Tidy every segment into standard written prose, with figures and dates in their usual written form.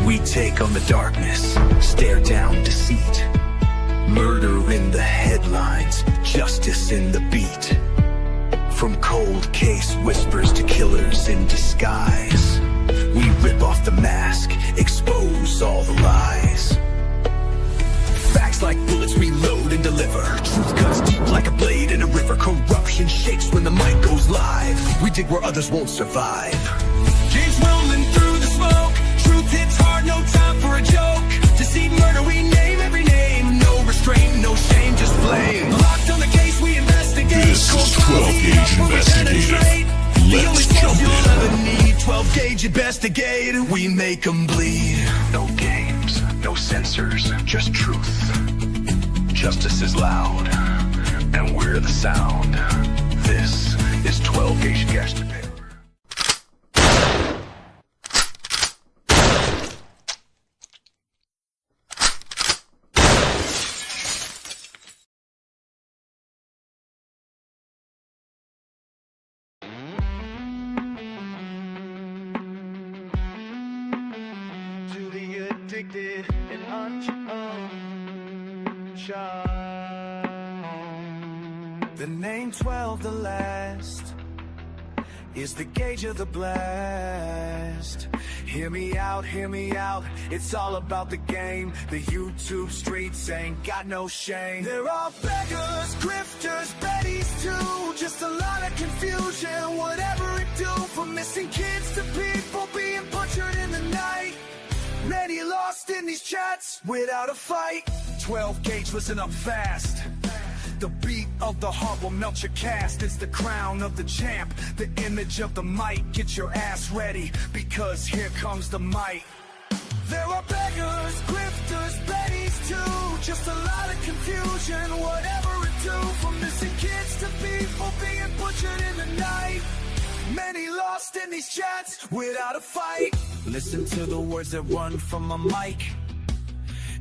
We take on the darkness, stare down deceit. Murder in the headlines, justice in the beat. From cold case whispers to killers in disguise, we rip off the mask, expose all the lies. Facts like bullets reload and deliver. Truth cuts deep like a blade in a river. Corruption shakes when the mic goes live. We dig where others won't survive. James rolling through the smoke. Truth hits hard, no time for a joke. Deceit, murder, we name every name. No restraint, no shame, just flame. Locked on the case, we investigate. This is 12 Gauge Investigative. Let's jump you'll in. ever need. 12 Gauge Investigate. We make them bleed. No games, no censors, just truth. Justice is loud, and we're the sound. This is 12 Gauge Investigative. Addicted and unchained. The name 12, the last, is the gauge of the blast. Hear me out, it's all about the game. The YouTube streets ain't got no shame. There are beggars, grifters, betties too. Just a lot of confusion, whatever it do. From missing kids to people being butchered in the night. Many lost in these chats without a fight. 12 Gauge, listen up fast. The beat of the heart will melt your cast. It's the crown of the champ, the image of the mic. Get your ass ready, because here comes the mic. There are beggars, grifters, betties too. Just a lot of confusion, whatever it do. From missing kids to people being butchered in the night. Many lost in these chats without a fight. Listen to the words that run from my mic.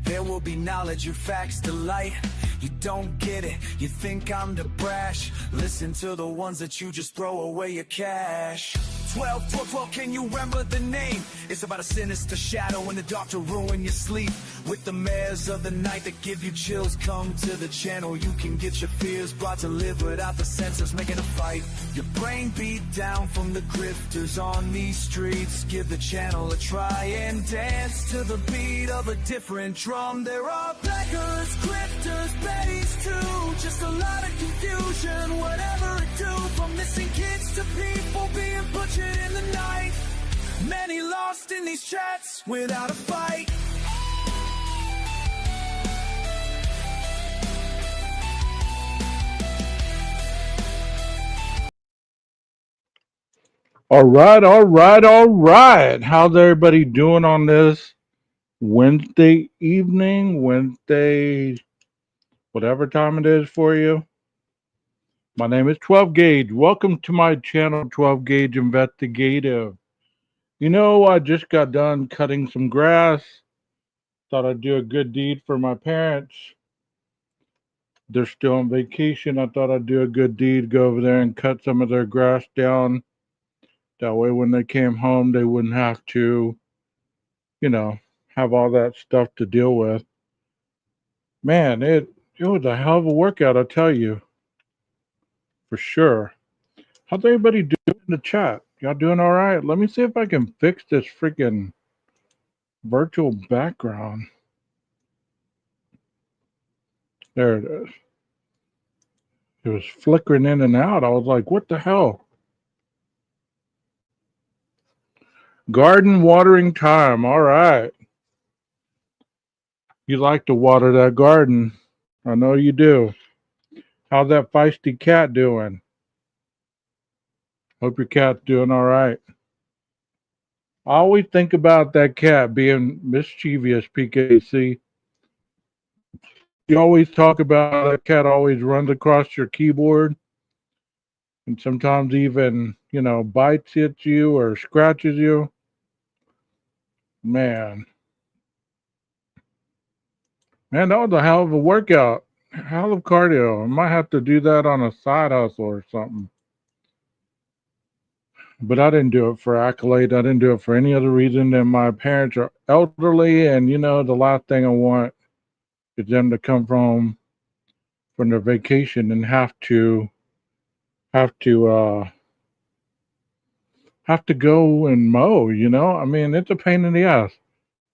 There will be knowledge, your facts delight. You don't get it, you think I'm the brash. Listen to the ones that you just throw away your cash. 12, 12, 12, can you remember the name? It's about a sinister shadow in the dark to ruin your sleep. With the mares of the night that give you chills, come to the channel. You can get your fears brought to live without the senses making a fight. Your brain beat down from the grifters on these streets. Give the channel a try and dance to the beat of a different drum. There are beggars, grifters, betties too. Just a lot of confusion, whatever it do. From missing kids to people being butchered in the night. Many lost in these chats without a fight. All right. How's everybody doing on this Wednesday evening, Wednesday, whatever time it is for you? My name is 12 Gauge. Welcome to my channel, 12 Gauge Investigative. You know, I just got done cutting some grass. Thought I'd do a good deed for my parents. They're still on vacation. I thought I'd do a good deed, go over there and cut some of their grass down. That way when they came home, they wouldn't have to, have all that stuff to deal with. Man, it was a hell of a workout, I tell you. For sure. How's everybody doing in the chat? Y'all doing all right? Let me see if I can fix this freaking virtual background. There it is. It was flickering in and out. I was like, what the hell? Garden watering time. All right. You like to water that garden. I know you do. How's that feisty cat doing? Hope your cat's doing all right. I always think about that cat being mischievous, PKC. You always talk about how that cat always runs across your keyboard and sometimes even, bites at you or scratches you. Man, that was a hell of a workout. Hell of cardio. I might have to do that on a side hustle or something. But I didn't do it for accolade. I didn't do it for any other reason than my parents are elderly, and the last thing I want is them to come from their vacation and have to have to go and mow. I mean, it's a pain in the ass.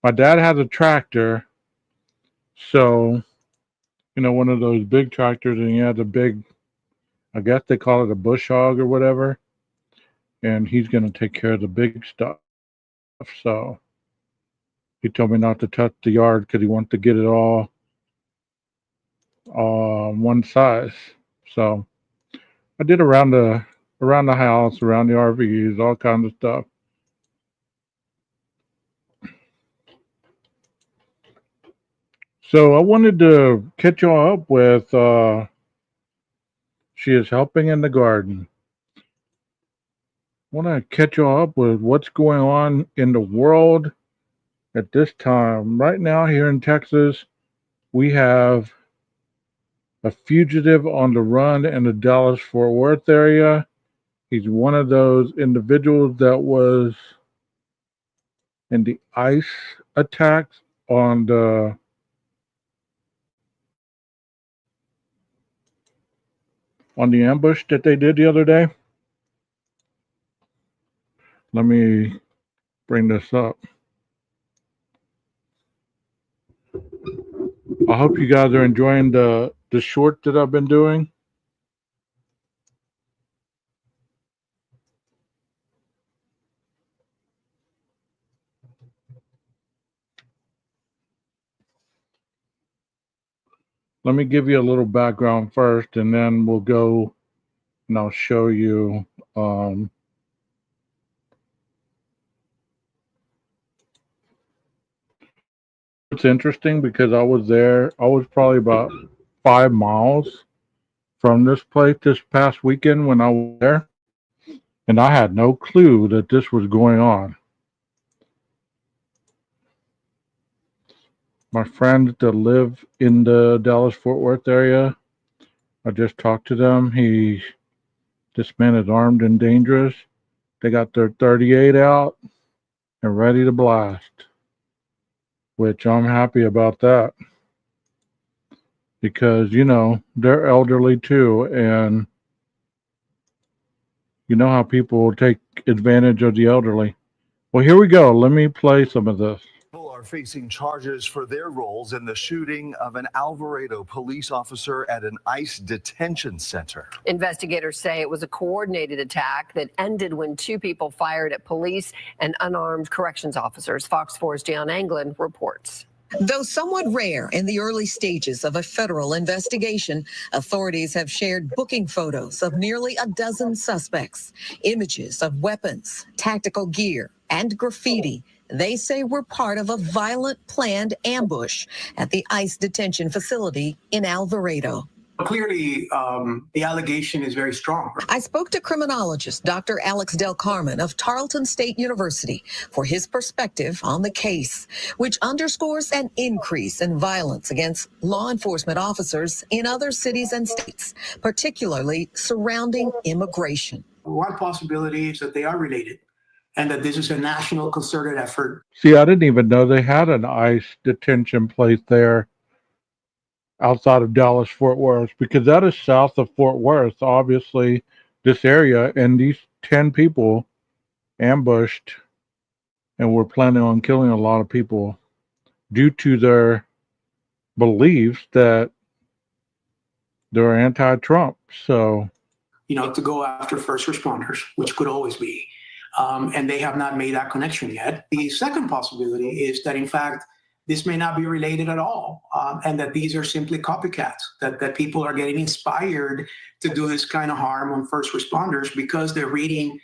My dad has a tractor, so one of those big tractors, and he has a big, I guess they call it a bush hog or whatever, and he's going to take care of the big stuff. So he told me not to touch the yard because he wants to get it all one size. So I did around the house, around the RVs, all kinds of stuff. So I wanted to catch y'all up with She is Helping in the Garden. I want to catch y'all up with what's going on in the world at this time. Right now here in Texas, we have a fugitive on the run in the Dallas-Fort Worth area. He's one of those individuals that was in the ICE attacks on the ambush that they did the other day. Let me bring this up. I hope you guys are enjoying the short that I've been doing. Let me give you a little background first, and then we'll go and I'll show you it's interesting because I was there. I was probably about 5 miles from this place this past weekend when I was there, and I had no clue that this was going on. My friends that live in the Dallas-Fort Worth area, I just talked to them. This man is armed and dangerous. They got their 38 out and ready to blast, which I'm happy about that because, they're elderly too. And you know how people take advantage of the elderly. Well, here we go. Let me play some of this. People are facing charges for their roles in the shooting of an Alvarado police officer at an ICE detention center. Investigators say it was a coordinated attack that ended when 2 people fired at police and unarmed corrections officers. Fox 4's John Anglin reports. Though somewhat rare in the early stages of a federal investigation, authorities have shared booking photos of nearly a dozen suspects, images of weapons, tactical gear, and graffiti they say were part of a violent planned ambush at the ICE detention facility in Alvarado. Clearly, the allegation is very strong. I spoke to criminologist Dr. Alex Del Carmen of Tarleton State University for his perspective on the case, which underscores an increase in violence against law enforcement officers in other cities and states, particularly surrounding immigration. One possibility is that they are related and that this is a national concerted effort. See, I didn't even know they had an ICE detention place there outside of Dallas-Fort Worth, because that is south of Fort Worth, obviously, this area, and these 10 people ambushed and were planning on killing a lot of people due to their beliefs that they're anti-Trump. So, to go after first responders, which could always be, and they have not made that connection yet. The second possibility is that, in fact, this may not be related at all, and that these are simply copycats, that people are getting inspired to do this kind of harm on first responders because they're reading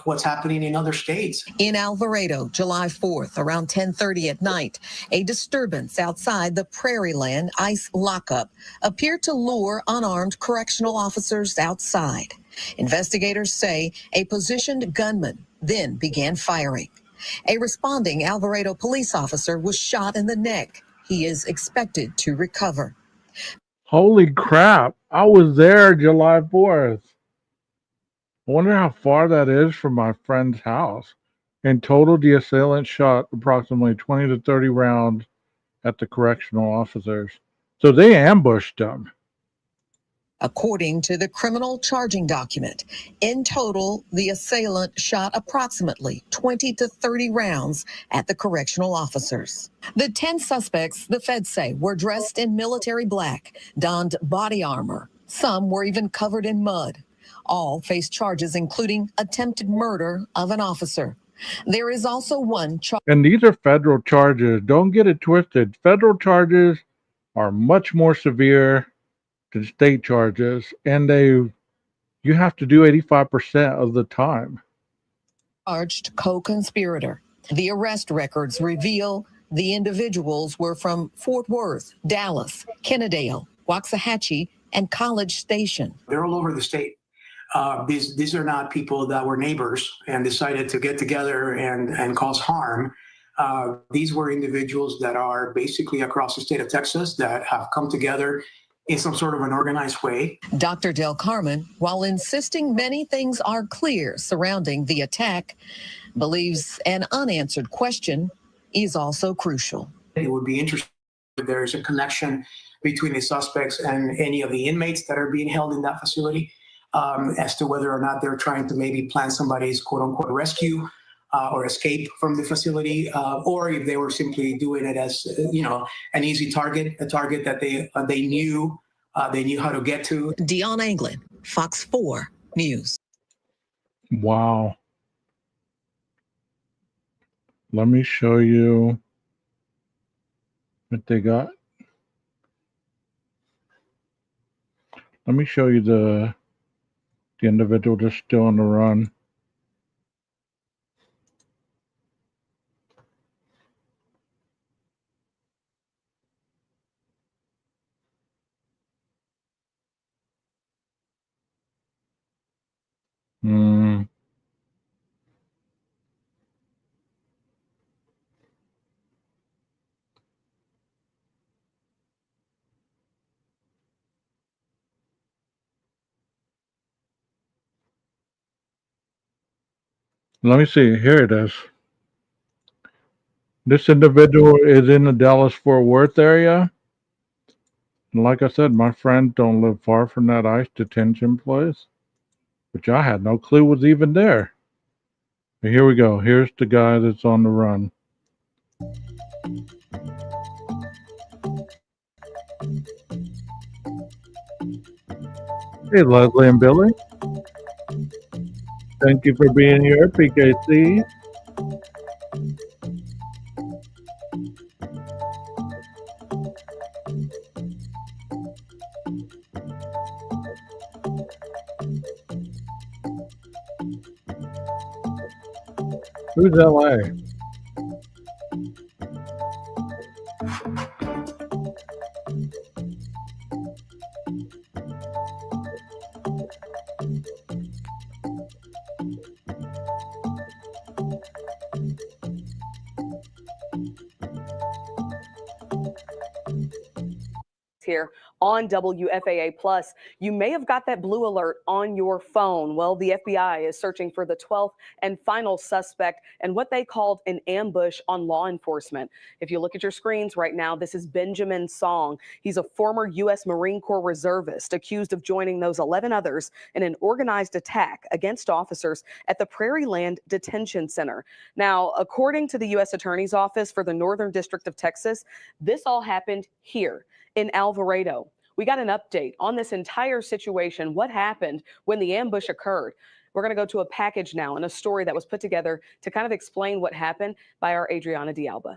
what's happening in other states. In Alvarado, July 4th, around 10:30 at night, a disturbance outside the Prairieland ICE lockup appeared to lure unarmed correctional officers outside. Investigators say a positioned gunman then began firing. A responding Alvarado police officer was shot in the neck. He is expected to recover. Holy crap. I was there July 4th. I wonder how far that is from my friend's house. In total, the assailant shot approximately 20 to 30 rounds at the correctional officers. So they ambushed them. According to the criminal charging document, in total, the assailant shot approximately 20 to 30 rounds at the correctional officers. The 10 suspects, the feds say, were dressed in military black, donned body armor. Some were even covered in mud. All face charges including attempted murder of an officer. There is also one charge. And these are federal charges. Don't get it twisted. Federal charges are much more severe than state charges, and you have to do 85% of the time. Charged co-conspirator. The arrest records reveal the individuals were from Fort Worth, Dallas, Kennedale, Waxahachie, and College Station. They're all over the state. These are not people that were neighbors and decided to get together and cause harm. These were individuals that are basically across the state of Texas that have come together in some sort of an organized way. Dr. Del Carmen, while insisting many things are clear surrounding the attack, believes an unanswered question is also crucial. It would be interesting if there's a connection between the suspects and any of the inmates that are being held in that facility, as to whether or not they're trying to maybe plan somebody's quote-unquote rescue or escape from the facility, or if they were simply doing it as an easy target, a target that they knew how to get to. Dion Anglin, Fox 4 News. Wow. Let me show you what they got. Let me show you the individual that's still on the run. Let me see. Here it is. This individual is in the Dallas-Fort Worth area. And like I said, my friends don't live far from that ICE detention place, which I had no clue was even there. But here we go. Here's the guy that's on the run. Hey, Leslie and Billy. Thank you for being here, PKC. Who's LA? Here on WFAA Plus, you may have got that blue alert on your phone. Well, the FBI is searching for the 12th and final suspect and what they called an ambush on law enforcement. If you look at your screens right now, this is Benjamin Song. He's a former U.S. Marine Corps reservist accused of joining those 11 others in an organized attack against officers at the Prairie Land Detention Center. Now, according to the U.S. Attorney's Office for the Northern District of Texas, this all happened here in Alvarado. We got an update on this entire situation, what happened when the ambush occurred. We're going to go to a package now and a story that was put together to kind of explain what happened by our Adriana D'Alba.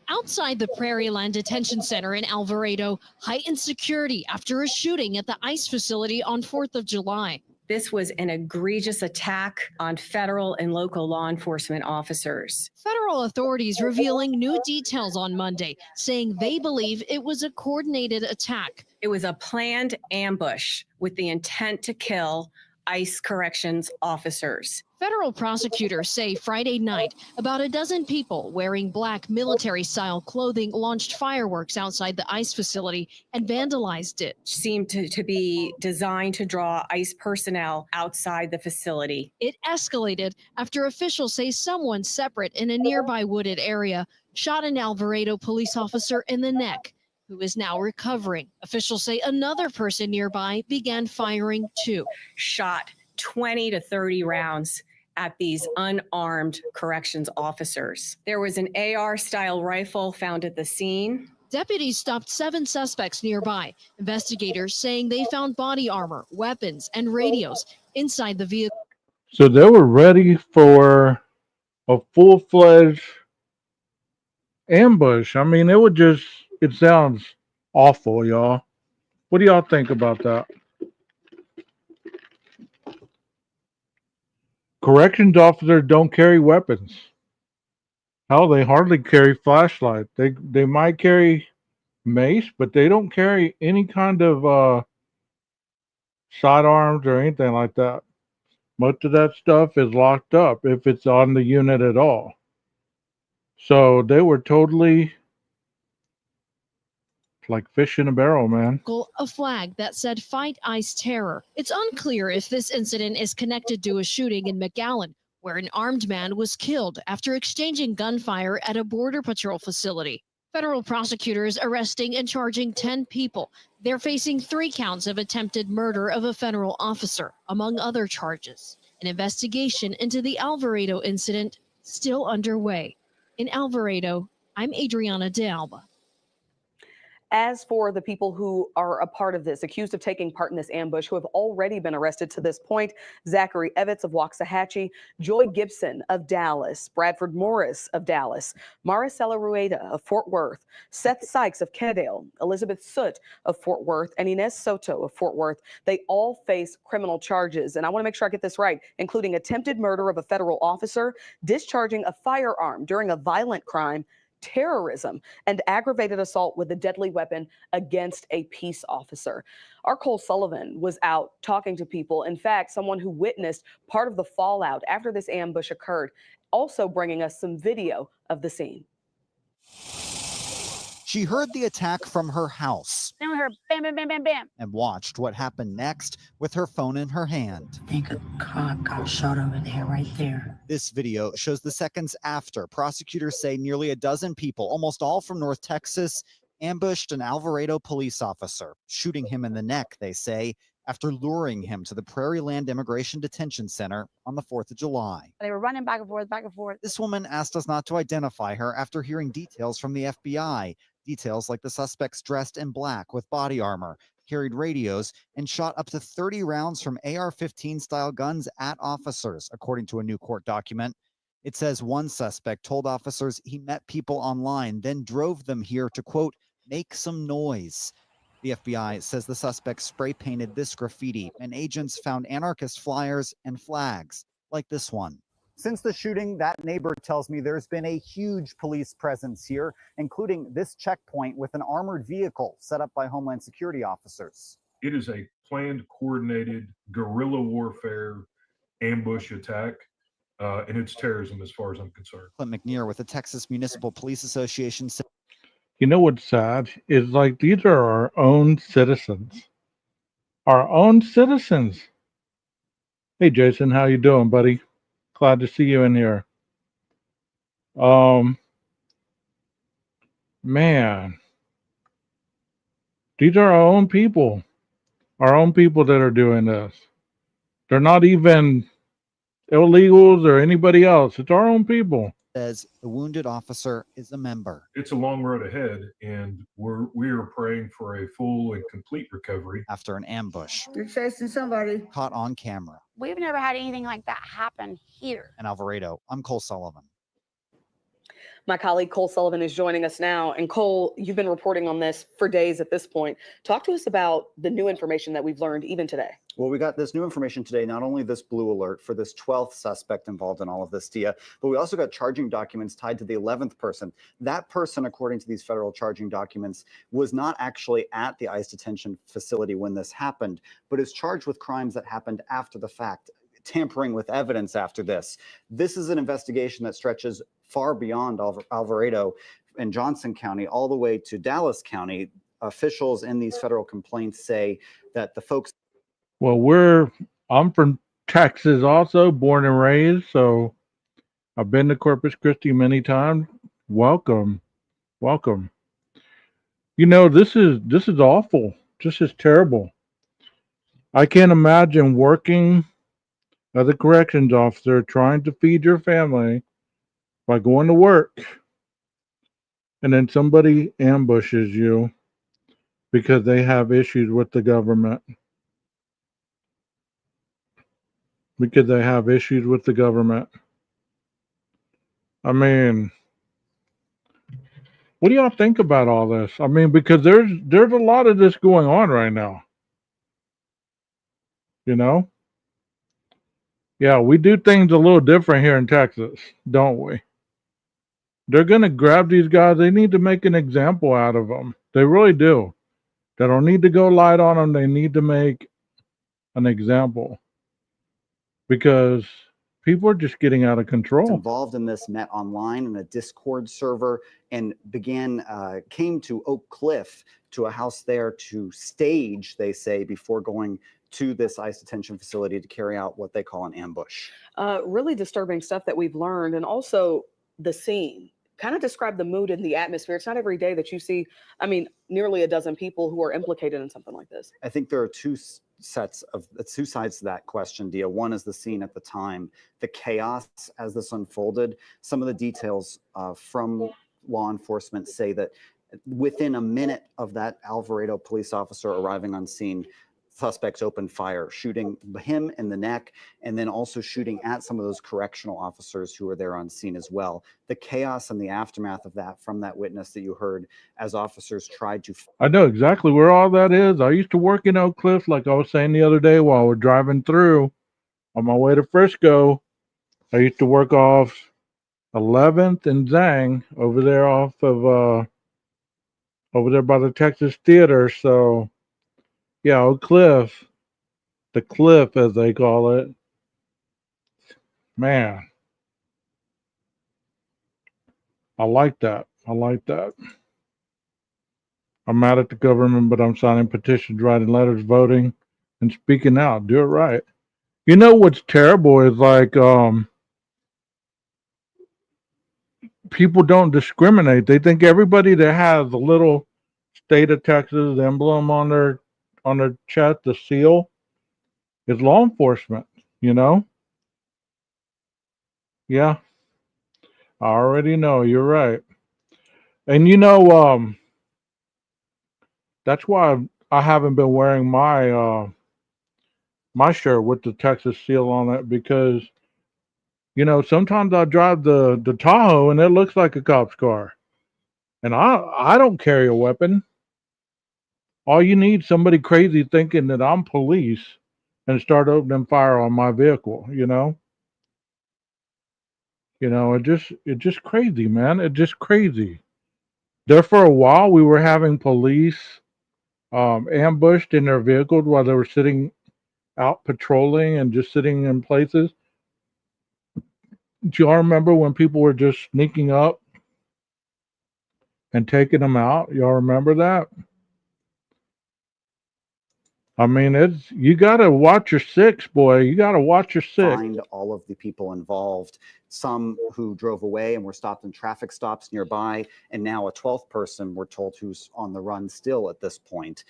Outside the Prairie Land Detention Center in Alvarado, heightened security after a shooting at the ICE facility on 4th of July. This was an egregious attack on federal and local law enforcement officers. Federal authorities revealing new details on Monday, saying they believe it was a coordinated attack. It was a planned ambush with the intent to kill ICE corrections officers. Federal prosecutors say Friday night, about a dozen people wearing black military-style clothing launched fireworks outside the ICE facility and vandalized it. Seemed to be designed to draw ICE personnel outside the facility. It escalated after officials say someone separate in a nearby wooded area shot an Alvarado police officer in the neck, who is now recovering. Officials say another person nearby began firing too. Shot 20 to 30 rounds at these unarmed corrections officers. There was an AR-style rifle found at the scene. Deputies stopped 7 suspects nearby. Investigators saying they found body armor, weapons, and radios inside the vehicle. So they were ready for a full-fledged ambush. I mean, it sounds awful, y'all. What do y'all think about that? Corrections officers don't carry weapons. Hell, they hardly carry flashlights. They might carry mace, but they don't carry any kind of sidearms or anything like that. Most of that stuff is locked up if it's on the unit at all. So they were totally like fish in a barrel, man. A flag that said "Fight ICE Terror." It's unclear if this incident is connected to a shooting in McAllen, where an armed man was killed after exchanging gunfire at a Border Patrol facility. Federal prosecutors arresting and charging 10 people. They're facing 3 counts of attempted murder of a federal officer, among other charges. An investigation into the Alvarado incident still underway. In Alvarado, I'm Adriana De Alba. As for the people who are a part of this, accused of taking part in this ambush, who have already been arrested to this point, Zachary Evans of Waxahachie, Joy Gibson of Dallas, Bradford Morris of Dallas, Maricela Rueda of Fort Worth, Seth Sykes of Kennedale, Elizabeth Soot of Fort Worth, and Inez Soto of Fort Worth, they all face criminal charges. And I want to make sure I get this right, including attempted murder of a federal officer, discharging a firearm during a violent crime, terrorism, and aggravated assault with a deadly weapon against a peace officer. Our Cole Sullivan was out talking to people. In fact, someone who witnessed part of the fallout after this ambush occurred, also bringing us some video of the scene. She heard the attack from her house. Then we heard bam, bam, bam, bam, bam. And watched what happened next with her phone in her hand. I think a cop got shot over there, right there. This video shows the seconds after prosecutors say nearly a dozen people, almost all from North Texas, ambushed an Alvarado police officer, shooting him in the neck, they say, after luring him to the Prairieland Immigration Detention Center on the 4th of July. They were running back and forth, back and forth. This woman asked us not to identify her after hearing details from the FBI. Details like the suspects dressed in black with body armor, carried radios, and shot up to 30 rounds from AR-15 style guns at officers, according to a new court document. It says one suspect told officers he met people online, then drove them here to, quote, make some noise. The FBI says the suspects spray painted this graffiti, and agents found anarchist flyers and flags like this one. Since the shooting, that neighbor tells me there's been a huge police presence here, including this checkpoint with an armored vehicle set up by Homeland Security officers. It is a planned, coordinated guerrilla warfare ambush attack, and it's terrorism as far as I'm concerned. Clint McNear with the Texas Municipal Police Association said, You know what's sad is like these are our own citizens. Our own citizens. Hey Jason, how you doing, buddy? Glad to see you in here. Man, these are our own people that are doing this. They're not even illegals or anybody else. It's our own people. Says the wounded officer is a member. It's a long road ahead, and we are praying for a full and complete recovery. After an ambush. You're chasing somebody. Caught on camera. We've never had anything like that happen here. In Alvarado, I'm Cole Sullivan. My colleague Cole Sullivan is joining us now. And Cole, you've been reporting on this for days at this point. Talk to us about the new information that we've learned even today. Well, we got this new information today, not only this blue alert for this 12th suspect involved in all of this, Dia, but we also got charging documents tied to the 11th person. That person, according to these federal charging documents, was not actually at the ICE detention facility when this happened, but is charged with crimes that happened after the fact, tampering with evidence after this. This is an investigation that stretches far beyond Alvarado and Johnson County all the way to Dallas County. Officials in these federal complaints say that the folks. Well, I'm from Texas also, born and raised, so I've been to Corpus Christi many times. Welcome. You know, this is awful. This is terrible. I can't imagine working as a corrections officer trying to feed your family by going to work, and then somebody ambushes you because they have issues with the government. I mean, what do y'all think about all this? I mean, because there's a lot of this going on right now. You know? Yeah, we do things a little different here in Texas, don't we? They're going to grab these guys. They need to make an example out of them. They really do. They don't need to go light on them. They need to make an example because people are just getting out of control. Involved in this met online in a Discord server and came to Oak Cliff, to a house there to stage, they say, before going to this ICE detention facility to carry out what they call an ambush. Really disturbing stuff that we've learned, and also the scene. Kind of describe the mood and the atmosphere. It's not every day that you see, nearly a dozen people who are implicated in something like this. I think there are two sides to that question, Dia. One is the scene at the time, the chaos as this unfolded. Some of the details from law enforcement say that within a minute of that Alvarado police officer arriving on scene, suspects opened fire, shooting him in the neck, and then also shooting at some of those correctional officers who were there on scene as well. The chaos and the aftermath of that from that witness that you heard as officers tried to... I know exactly where all that is. I used to work in Oak Cliff, like I was saying the other day while we're driving through on my way to Frisco. I used to work off 11th and Zhang over there over there by the Texas Theater. So yeah, Oak Cliff, the Cliff as they call it. Man, I like that. I'm mad at the government, but I'm signing petitions, writing letters, voting, and speaking out. Do it right. You know what's terrible is like people don't discriminate. They think everybody that has a little state of Texas emblem on their chest, the seal, is law enforcement, you know? Yeah. I already know, you're right. And you know, that's why I haven't been wearing my my shirt with the Texas seal on it, because you know, sometimes I drive the Tahoe and it looks like a cop's car. And I don't carry a weapon. All you need somebody crazy thinking that I'm police and start opening fire on my vehicle, you know? You know, it just crazy, man. It just crazy. There for a while we were having police ambushed in their vehicles while they were sitting out patrolling and just sitting in places. Do y'all remember when people were just sneaking up and taking them out? Y'all remember that? I mean, you got to watch your six, boy. You got to watch your six. Find all of the people involved, some who drove away and were stopped in traffic stops nearby, and now a 12th person, we're told, who's on the run still at this point.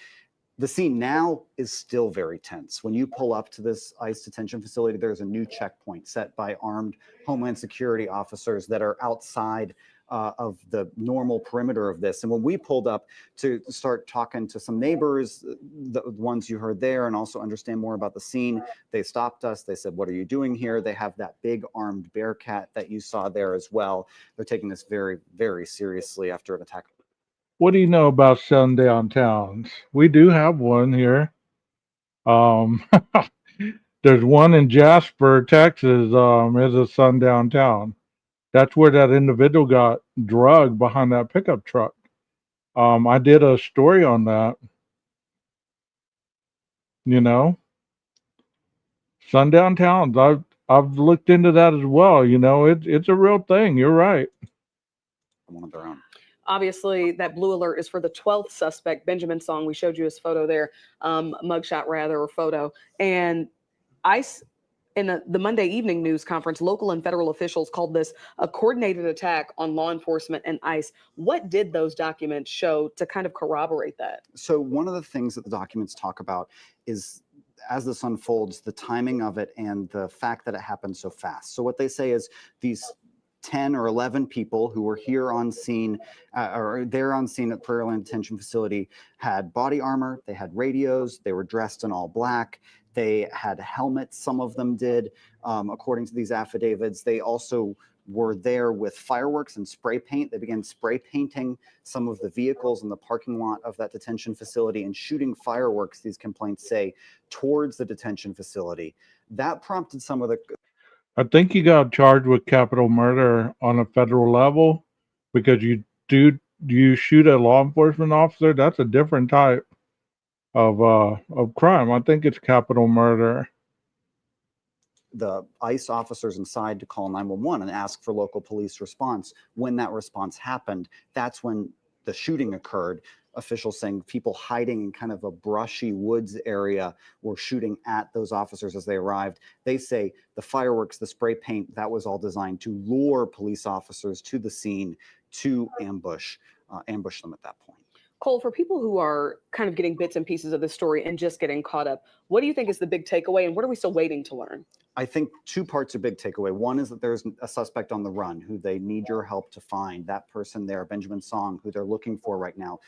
The scene now is still very tense. When you pull up to this ICE detention facility, there's a new checkpoint set by armed Homeland Security officers that are outside of the normal perimeter of this. And when we pulled up to start talking to some neighbors, the ones you heard there, and also understand more about the scene, they stopped us. They said, "What are you doing here?" They have that big armed bearcat that you saw there as well. They're taking this very, very seriously after an attack. What do you know about sundowntowns? We do have one here. Um, there's one in Jasper, Texas. Is a sundown town. That's where that individual got drugged behind that pickup truck. I did a story on that. You know, sundown towns. I've looked into that as well. You know, it's a real thing. You're right. One of their own. Obviously, that blue alert is for the 12th suspect, Benjamin Song. We showed you his photo there, mugshot rather, or photo. And ICE, in the Monday evening news conference, local and federal officials called this a coordinated attack on law enforcement and ICE. What did those documents show to kind of corroborate that? So one of the things that the documents talk about is, as this unfolds, the timing of it and the fact that it happened so fast. So what they say is these 10 or 11 people who were here on scene or there on scene at Prairie Land Detention Facility had body armor, they had radios, they were dressed in all black, they had helmets, some of them did, according to these affidavits. They also were there with fireworks and spray paint. They began spray painting some of the vehicles in the parking lot of that detention facility and shooting fireworks, these complaints say, towards the detention facility. That prompted some of the... I think you got charged with capital murder on a federal level because you shoot a law enforcement officer. That's a different type of crime. I think it's capital murder. The ICE officers inside to call 911 and ask for local police response. When that response happened, that's when the shooting occurred. Officials saying people hiding in kind of a brushy woods area were shooting at those officers as they arrived. They say the fireworks, the spray paint, that was all designed to lure police officers to the scene to ambush them at that point. Cole, for people who are kind of getting bits and pieces of the story and just getting caught up, what do you think is the big takeaway and what are we still waiting to learn? I think two parts are big takeaway. One is that there's a suspect on the run who they need your help to find. That person there, Benjamin Song, who they're looking for right now.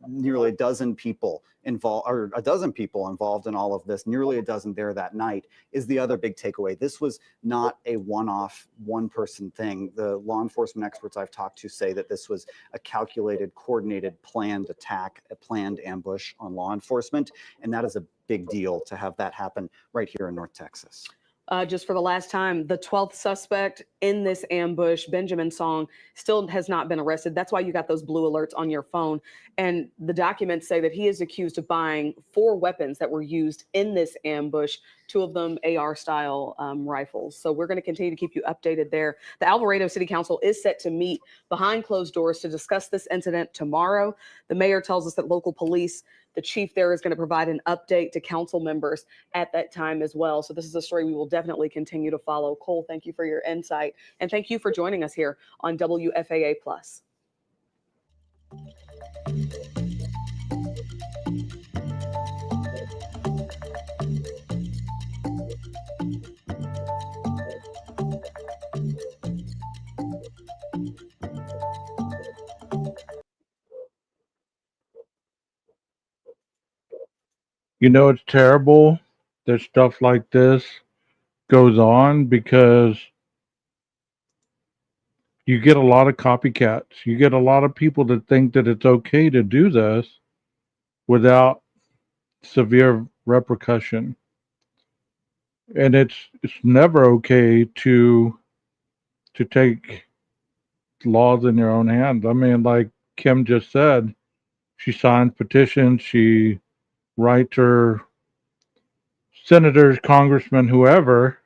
Nearly a dozen people involved in all of this, nearly a dozen there that night, is the other big takeaway. This was not a one-off, one-person thing. The law enforcement experts I've talked to say that this was a calculated, coordinated, planned attack, a planned ambush on law enforcement, and that is a big deal to have that happen right here in North Texas. Just for the last time, the 12th suspect in this ambush, Benjamin Song, still has not been arrested. That's why you got those blue alerts on your phone. And the documents say that he is accused of buying 4 weapons that were used in this ambush, 2 of them AR-style rifles. So we're going to continue to keep you updated there. The Alvarado City Council is set to meet behind closed doors to discuss this incident tomorrow. The mayor tells us that local police, the chief there, is going to provide an update to council members at that time as well. So this is a story we will definitely continue to follow. Cole, thank you for your insight. And thank you for joining us here on WFAA Plus. You know, it's terrible that stuff like this goes on because you get a lot of copycats. You get a lot of people that think that it's okay to do this without severe repercussion. And it's never okay to take laws in your own hands. I mean, like Kim just said, she signs petitions, she writes her senators, congressmen, whoever,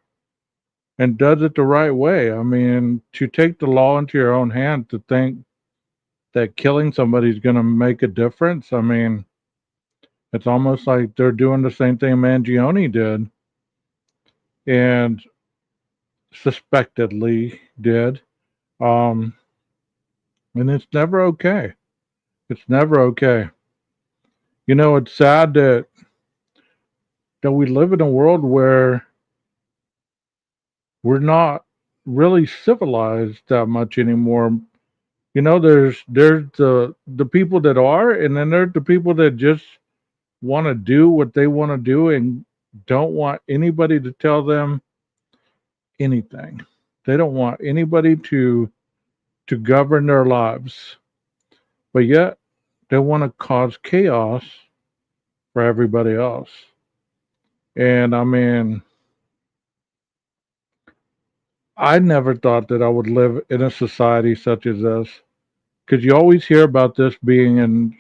and does it the right way. I mean, to take the law into your own hand, to think that killing somebody is going to make a difference, I mean, it's almost like they're doing the same thing Mangione did and suspectedly did. And it's never okay. It's never okay. You know, it's sad that we live in a world where we're not really civilized that much anymore. You know, there's the people that are, and then there's the people that just want to do what they want to do and don't want anybody to tell them anything. They don't want anybody to govern their lives. But yet they want to cause chaos for everybody else. And I mean, I never thought that I would live in a society such as this. Because you always hear about this being in,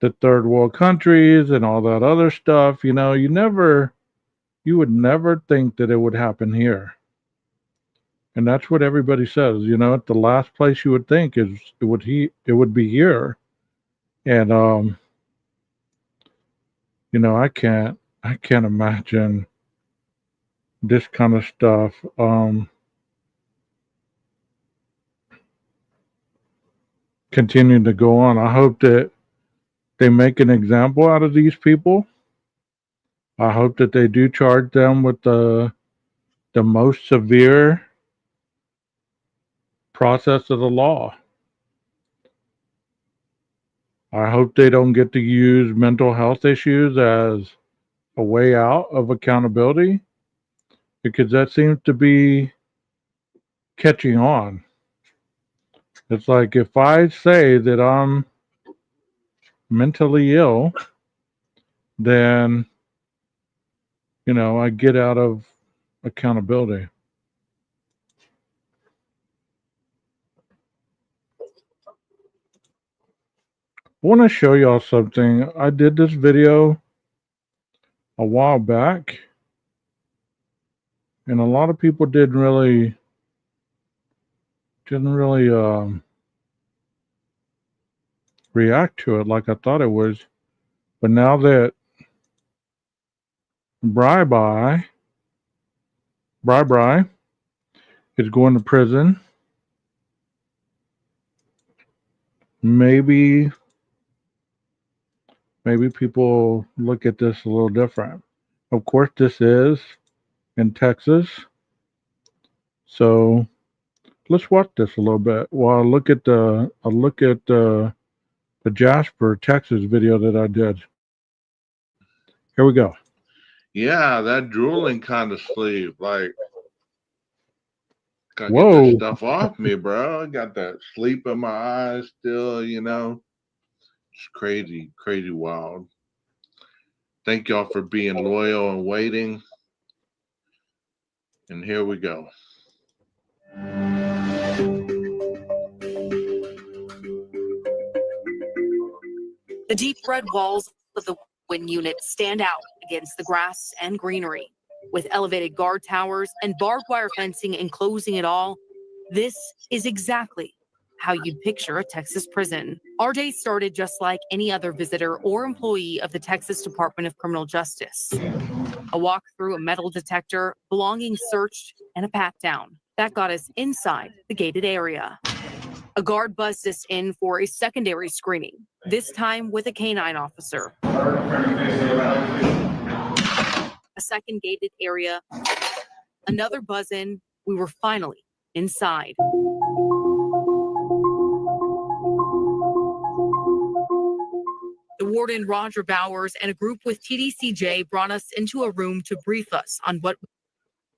the third world countries and all that other stuff. You would never think that it would happen here. And that's what everybody says. The last place you would think is it would be here. And I can't imagine this kind of stuff. Continuing to go on. I hope that they make an example out of these people. I hope that they do charge them with the most severe process of the law. I hope they don't get to use mental health issues as a way out of accountability, because that seems to be catching on. It's like if I say that I'm mentally ill, then, I get out of accountability. I want to show y'all something. I did this video a while back, and a lot of people didn't really react to it like I thought it was. But now that Bri is going to prison, maybe people look at this a little different. Of course, this is in Texas, so let's watch this a little bit while I look at the Jasper, Texas video that I did. Here we go. Yeah, that drooling kind of sleep. Like, gotta Whoa. get that stuff off me, bro. I got that sleep in my eyes still, It's crazy, crazy wild. Thank y'all for being loyal and waiting. And here we go. The deep red walls of the Wynn unit stand out against the grass and greenery. With elevated guard towers and barbed wire fencing enclosing it all, this is exactly how you'd picture a Texas prison. Our day started just like any other visitor or employee of the Texas Department of Criminal Justice. A walk through a metal detector, belongings searched, and a pat-down. That got us inside the gated area. A guard buzzed us in for a secondary screening, this time with a canine officer. A second gated area, another buzz in. We were finally inside. The warden, Roger Bowers, and a group with TDCJ brought us into a room to brief us on what.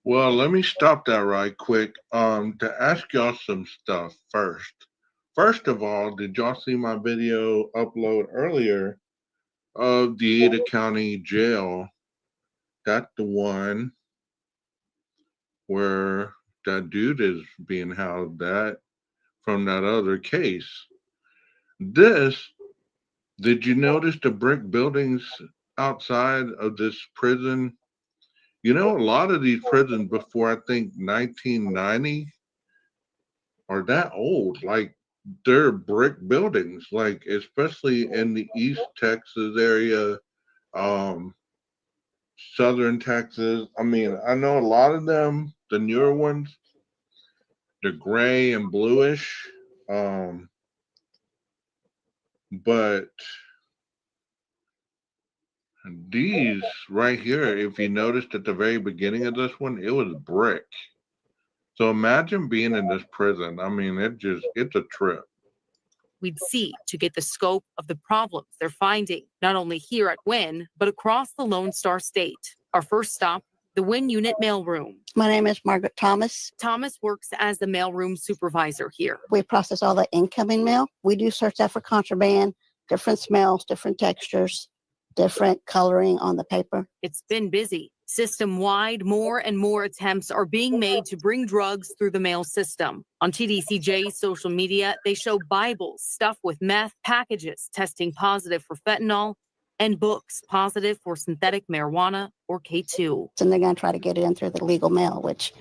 Well, let me stop that right quick to ask y'all some stuff first. First of all, did y'all see my video upload earlier of the Ada County Jail? That's the one where that dude is being housed at from that other case. Did you notice the brick buildings outside of this prison? A lot of these prisons before, I think, 1990 are that old. Like, they're brick buildings, like, especially in the East Texas area, Southern Texas. I mean, I know a lot of them, the newer ones, they're gray and bluish. But these right here, if you noticed at the very beginning of this one, it was brick. So imagine being in this prison. I mean, it's a trip. We'd see to get the scope of the problems they're finding, not only here at Wynn, but across the Lone Star State. Our first stop, the Wynn Unit mailroom. My name is Margaret Thomas. Thomas works as the mailroom supervisor here. We process all the incoming mail. We do search that for contraband, different smells, different textures. different coloring on the paper. It's been busy. System-wide, more and more attempts are being made to bring drugs through the mail system. On TDCJ's social media, they show Bibles stuffed with meth, packages testing positive for fentanyl, and books positive for synthetic marijuana or K2. And they're going to try to get it in through the legal mail, which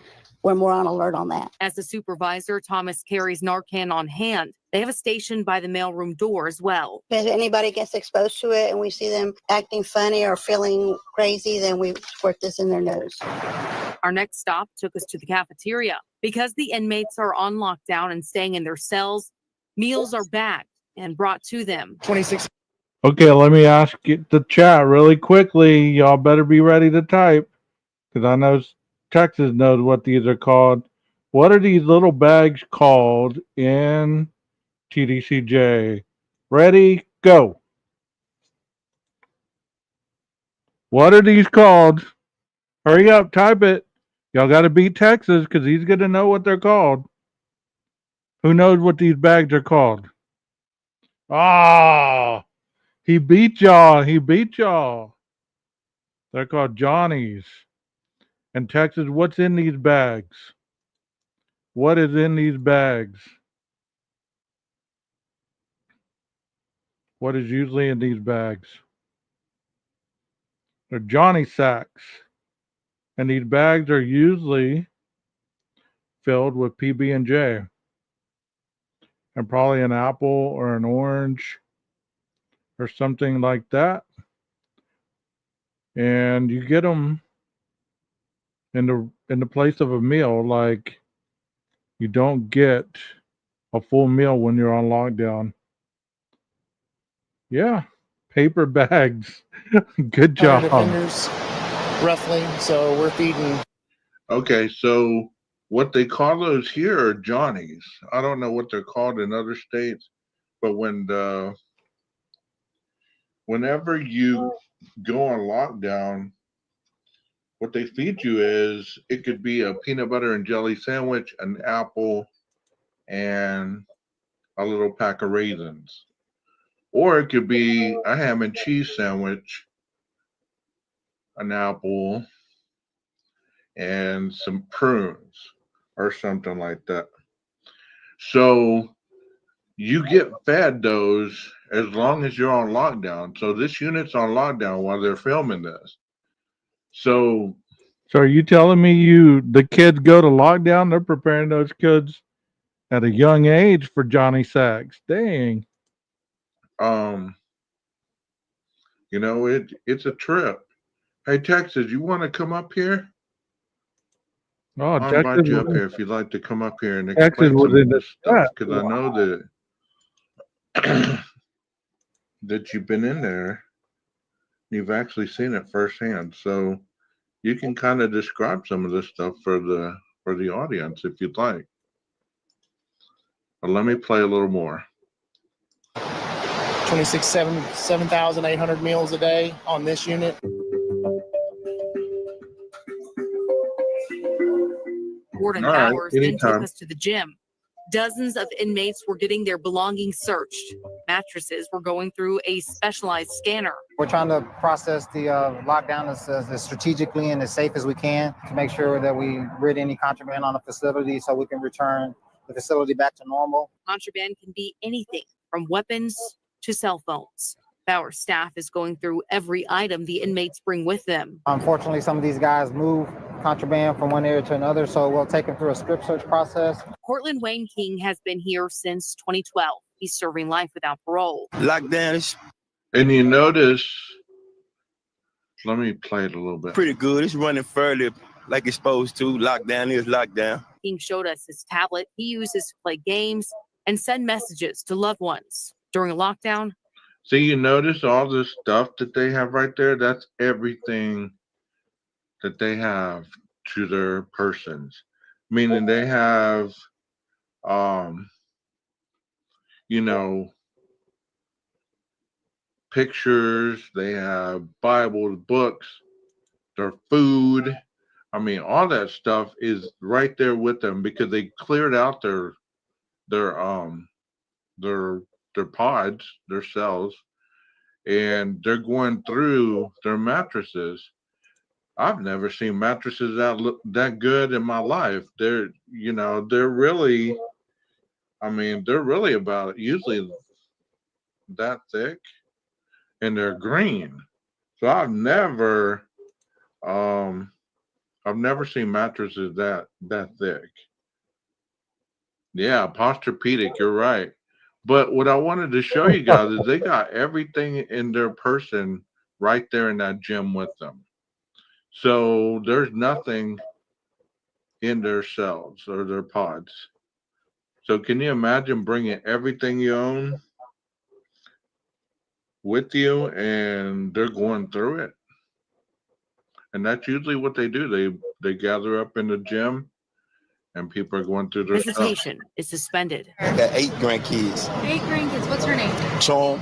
we're more on alert on that. As the supervisor, Thomas carries Narcan on hand. They have a station by the mailroom door as well. If anybody gets exposed to it and we see them acting funny or feeling crazy, then we squirt this in their nose. Our next stop took us to the cafeteria. Because the inmates are on lockdown and staying in their cells, meals are bagged and brought to them. 26. Okay, let me ask you the chat really quickly. Y'all better be ready to type because I know Texas knows what these are called. What are these little bags called in TDCJ? Ready, go. What are these called? Hurry up, type it. Y'all got to beat Texas because he's going to know what they're called. Who knows what these bags are called? Ah, he beat y'all. He beat y'all. They're called Johnnies. And Texas, what's in these bags? What is in these bags? What is usually in these bags? They're Johnny sacks. And these bags are usually filled with PB&J. And probably an apple or an orange or something like that. And you get them in the place of a meal. Like you don't get a full meal when you're on lockdown. Yeah, paper bags. Good job. Defenders, roughly. So we're feeding. Okay, so what they call those here are Johnnies. I don't know what they're called in other states, but whenever you go on lockdown, what they feed you is it could be a peanut butter and jelly sandwich, an apple, and a little pack of raisins. Or it could be a ham and cheese sandwich, an apple, and some prunes or something like that. So you get fed those as long as you're on lockdown. So this unit's on lockdown while they're filming this. So are you telling me the kids go to lockdown? They're preparing those kids at a young age for Johnny Sacks. Dang. You know, it's a trip. Hey, Texas, you want to come up here? Oh, I'll Texas invite you up was- here if you'd like to come up here and Texas explain was some in of the this stuff, chat. because I know that that you've been in there. You've actually seen it firsthand, so you can kind of describe some of this stuff for the audience if you'd like. But let me play a little more. 7,800 meals a day on this unit. Warden All right, Bowers then took anytime. us to the gym. Dozens of inmates were getting their belongings searched. Mattresses were going through a specialized scanner. We're trying to process the lockdown as strategically and as safe as we can to make sure that we rid any contraband on the facility so we can return the facility back to normal. Contraband can be anything from weapons to cell phones. Bowers staff is going through every item the inmates bring with them. Unfortunately, some of these guys move contraband from one area to another, so we'll take them through a strip search process. Cortland Wayne King has been here since 2012. He's serving life without parole. Lockdown is And you notice, let me play it a little bit. pretty good. It's running fairly like it's supposed to. Lockdown is lockdown. King showed us his tablet he uses to play games and send messages to loved ones. During a lockdown, See, you notice all this stuff that they have right there? That's everything that they have to their persons. Meaning they have, you know, pictures, they have Bibles, books, their food. I mean, all that stuff is right there with them because they cleared out their pods, their cells, and they're going through their mattresses. I've never seen mattresses that look that good in my life. They're really, I mean, they're really about usually that thick, and they're green. So I've never seen mattresses that thick. Yeah, Posturepedic, you're right. But what I wanted to show you guys is they got everything in their person right there in that gym with them. So there's nothing in their cells or their pods. So can you imagine bringing everything you own with you, and they're going through it? And that's usually what they do. They gather up in the gym, and people are going through their stuff. Visitation is suspended. I got 8 grandkids. 8 grandkids. What's her name? So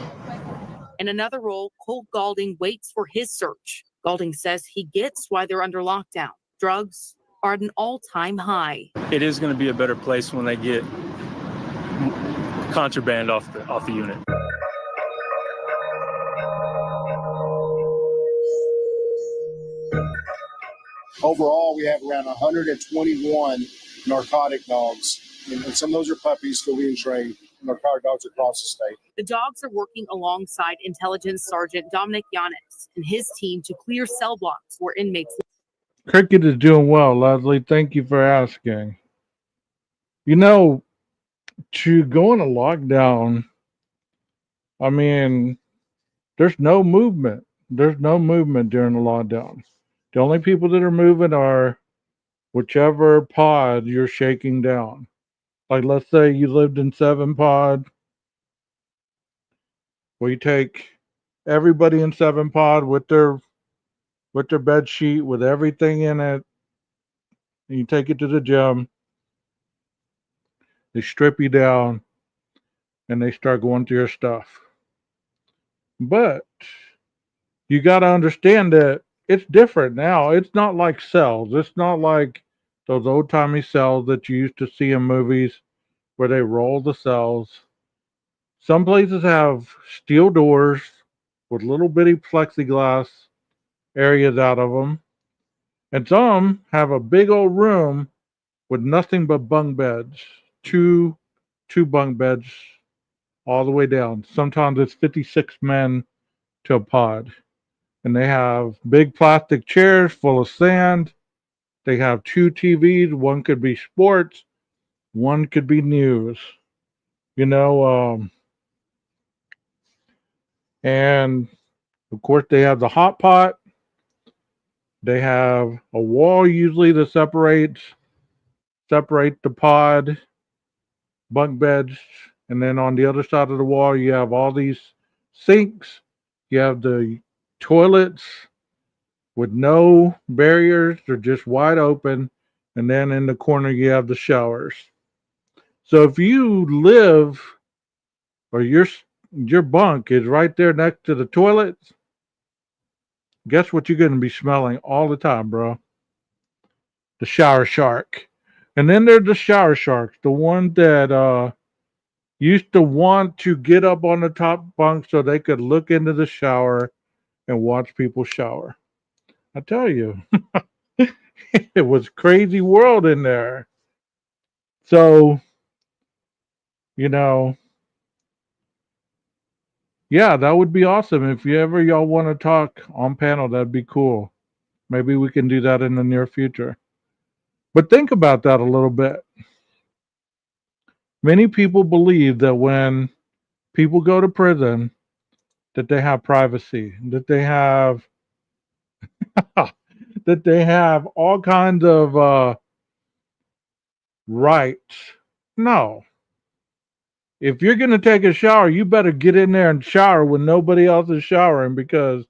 In another role, Cole Galding waits for his search. Galding says he gets why they're under lockdown. Drugs are at an all-time high. It is going to be a better place when they get contraband off the unit. Overall, we have around 121 narcotic dogs, and some of those are puppies still being trained. Narcotic dogs across the state. The dogs are working alongside Intelligence Sergeant Dominic Yanis and his team to clear cell blocks where inmates. Cricket is doing well, Leslie. Thank you for asking. You know, to go in a lockdown, I mean, there's no movement. There's no movement during the lockdown. The only people that are moving are whichever pod you're shaking down. Like, let's say you lived in 7 pod. Well, you take everybody in 7 pod with their bed sheet, with everything in it, and you take it to the gym. They strip you down, and they start going through your stuff. But you got to understand that it's different now. It's not like cells. It's not like those old-timey cells that you used to see in movies where they roll the cells. Some places have steel doors with little bitty plexiglass areas out of them. And some have a big old room with nothing but bunk beds. Two bunk beds all the way down. Sometimes it's 56 men to a pod. And they have big plastic chairs full of sand. They have 2 TVs. One could be sports. One could be news. You know, and of course they have the hot pot. They have a wall usually that separate the pod, bunk beds, and then on the other side of the wall you have all these sinks. You have the toilets with no barriers. They're just wide open. And then in the corner you have the showers. So if you live, or your bunk is right there next to the toilets, guess what you're going to be smelling all the time, bro? The shower shark. And then there's the shower sharks, the one that used to want to get up on the top bunk so they could look into the shower and watch people shower. I tell you, it was a crazy world in there. So, you know, yeah, that would be awesome. If y'all want to talk on panel, that'd be cool. Maybe we can do that in the near future. But think about that a little bit. Many people believe that when people go to prison, that they have privacy, that they have that they have all kinds of rights. No. If you're going to take a shower, you better get in there and shower when nobody else is showering, because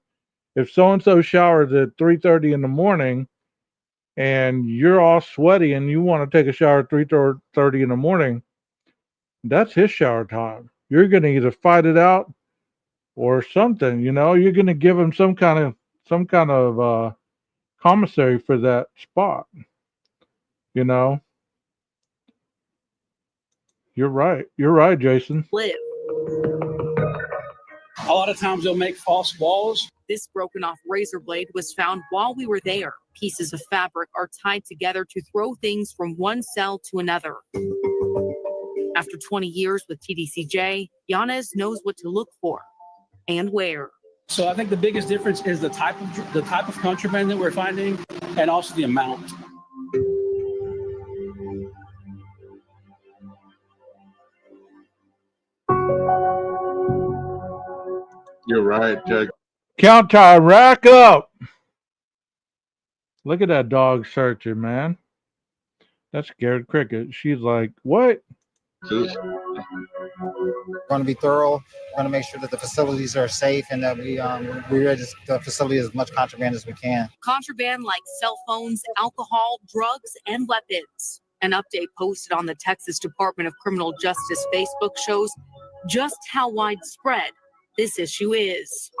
if so-and-so showers at 3:30 in the morning and you're all sweaty and you want to take a shower at 3:30 in the morning, that's his shower time. You're going to either fight it out or something, you know. You're going to give him some kind of commissary for that spot, you know. You're right, Jason. Live. A lot of times they'll make false walls. This broken off razor blade was found while we were there. Pieces of fabric are tied together to throw things from one cell to another. After 20 years with TDCJ, Yanez knows what to look for and where. So I think the biggest difference is the type of contraband that we're finding and also the amount. You're right, Jack. Count time, rack up. Look at that dog searching, man. That scared Cricket. She's like, what? We're going to be thorough. We're going to make sure that the facilities are safe and that we register the facility as much contraband as we can. Contraband like cell phones, alcohol, drugs, and weapons. An update posted on the Texas Department of Criminal Justice Facebook shows just how widespread this issue is.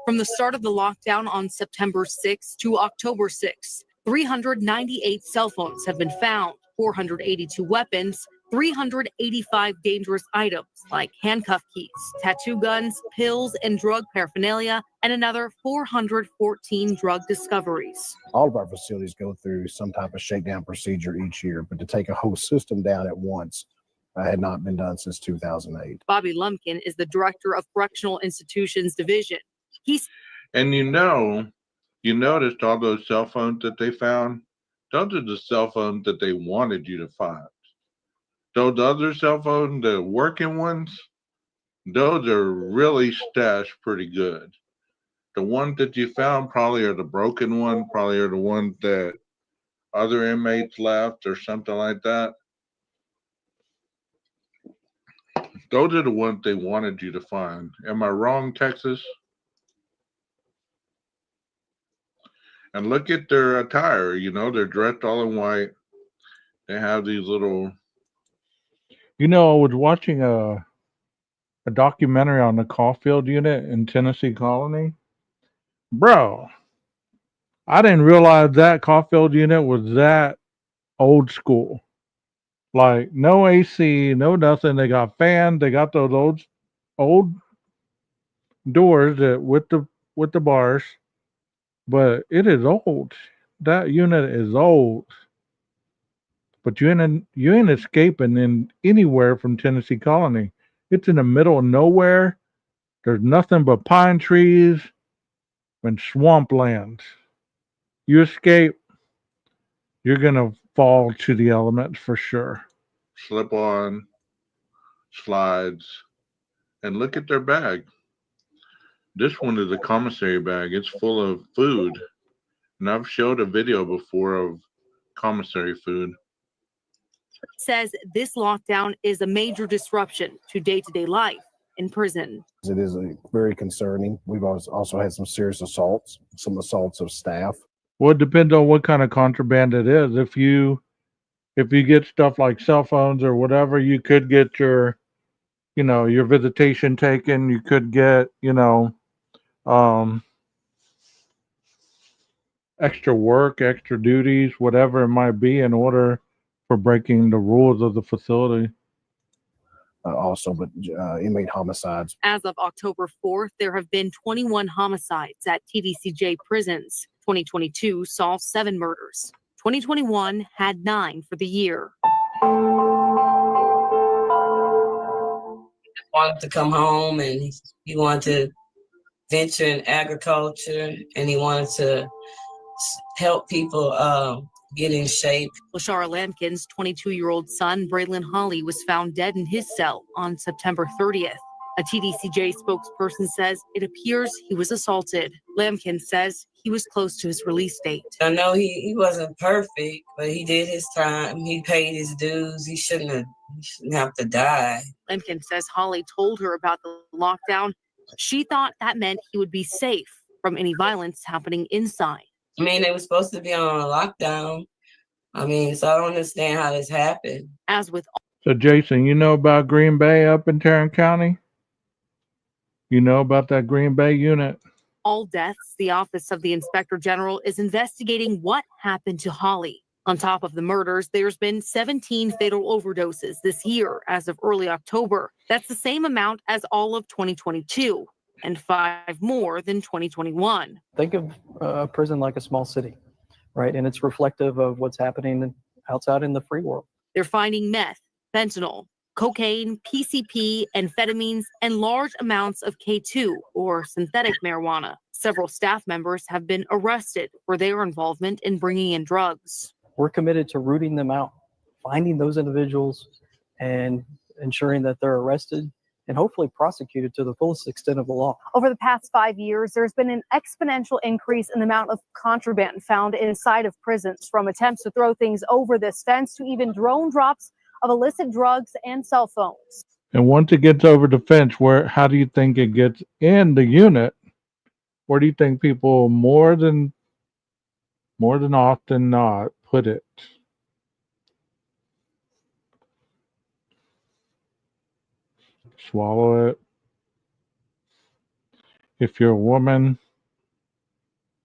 From the start of the lockdown on September 6th to October 6th, 398 cell phones have been found, 482 weapons, 385 dangerous items like handcuff keys, tattoo guns, pills, and drug paraphernalia, and another 414 drug discoveries. All of our facilities go through some type of shakedown procedure each year, but to take a whole system down at once had not been done since 2008. Bobby Lumpkin is the director of Correctional Institutions Division. And you noticed all those cell phones that they found? Those are the cell phones that they wanted you to find. Those other cell phones, the working ones, those are really stashed pretty good. The ones that you found probably are the broken one, probably are the ones that other inmates left or something like that. Those are the ones they wanted you to find. Am I wrong, Texas? And look at their attire, they're dressed all in white. They have these little... I was watching a documentary on the Caulfield unit in Tennessee Colony. Bro, I didn't realize that Caulfield unit was that old school. Like, no AC, no nothing. They got fans. They got those old doors with the bars. But it is old. That unit is old. But you ain't escaping in anywhere from Tennessee Colony. It's in the middle of nowhere. There's nothing but pine trees and swamplands. You escape, you're gonna fall to the elements for sure. Slip on, slides, and look at their bag. This one is a commissary bag. It's full of food. And I've showed a video before of commissary food. Says this lockdown is a major disruption to day-to-day life in prison. It is very concerning. We've also had some serious assaults, some assaults of staff. Well, it depends on what kind of contraband it is. If you get stuff like cell phones or whatever, you could get your visitation taken. You could get, extra work, extra duties, whatever it might be, in order for breaking the rules of the facility. But inmate homicides. As of October 4th, there have been 21 homicides at TDCJ prisons. 2022 saw 7 murders. 2021 had 9 for the year. He wanted to come home and he wanted to venture in agriculture and he wanted to help people get in shape. Lashara Lampkin's 22-year-old son, Braylon Holly, was found dead in his cell on September 30th. A TDCJ spokesperson says it appears he was assaulted. Lampkin says he was close to his release date. I know he wasn't perfect, but he did his time. He paid his dues. He shouldn't have to die. Lampkin says Holly told her about the lockdown. She thought that meant he would be safe from any violence happening inside. I mean, they were supposed to be on a lockdown. So I don't understand how this happened. As with So, Jason, you know about Green Bay up in Tarrant County? You know about that Green Bay unit? all deaths, the Office of the Inspector General is investigating what happened to Holly. On top of the murders, there's been 17 fatal overdoses this year as of early October. That's the same amount as all of 2022. and 5 more than 2021. Think of a prison like a small city, right? And it's reflective of what's happening outside in the free world. They're finding meth, fentanyl, cocaine, PCP, amphetamines, and large amounts of K2 or synthetic marijuana. Several staff members have been arrested for their involvement in bringing in drugs. We're committed to rooting them out, finding those individuals and ensuring that they're arrested and hopefully prosecuted to the fullest extent of the law. Over the past 5 years, there's been an exponential increase in the amount of contraband found inside of prisons, from attempts to throw things over this fence to even drone drops of illicit drugs and cell phones. And once it gets over the fence, how do you think it gets in the unit? Where do you think people more than often not put it? Swallow it. If you're a woman,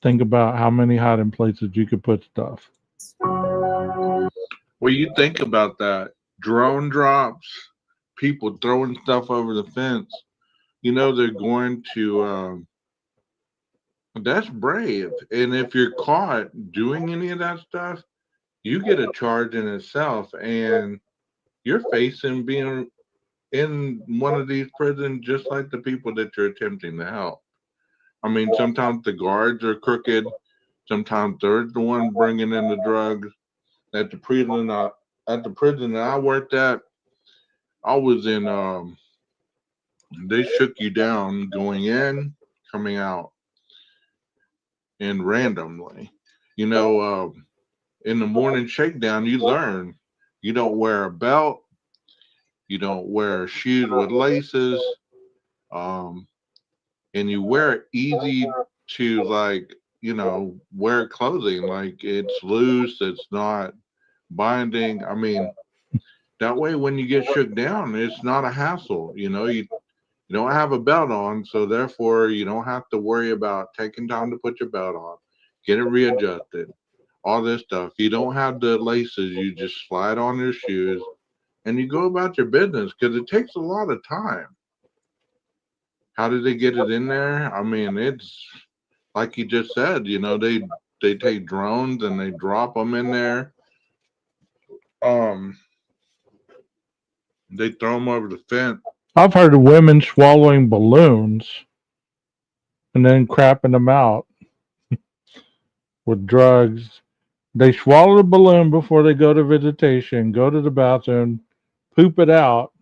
think about how many hiding places you could put stuff. Well, you think about that. Drone drops, people throwing stuff over the fence. You know, they're going to, that's brave. And if you're caught doing any of that stuff, you get a charge in itself, and you're facing being in one of these prisons just like the people that you're attempting to help. I mean, sometimes the guards are crooked. Sometimes they're the one bringing in the drugs. At the prison that I worked at, I was in, they shook you down going in, coming out, and randomly. You know, in the morning shakedown, you learn you don't wear a belt, you don't wear shoes with laces, and you wear easy to, like, you know, wear clothing. Like, it's loose, it's not binding. I mean, that way when you get shook down, it's not a hassle. You know, you don't have a belt on, so therefore you don't have to worry about taking time to put your belt on, get it readjusted, all this stuff. You don't have the laces, you just slide on your shoes and you go about your business, because it takes a lot of time. How did they get it in there? I mean, it's like you just said, you know, they take drones and they drop them in there. They throw them over the fence. I've heard of women swallowing balloons and then crapping them out with drugs. They swallow the balloon before they go to visitation, go to the bathroom, poop it out,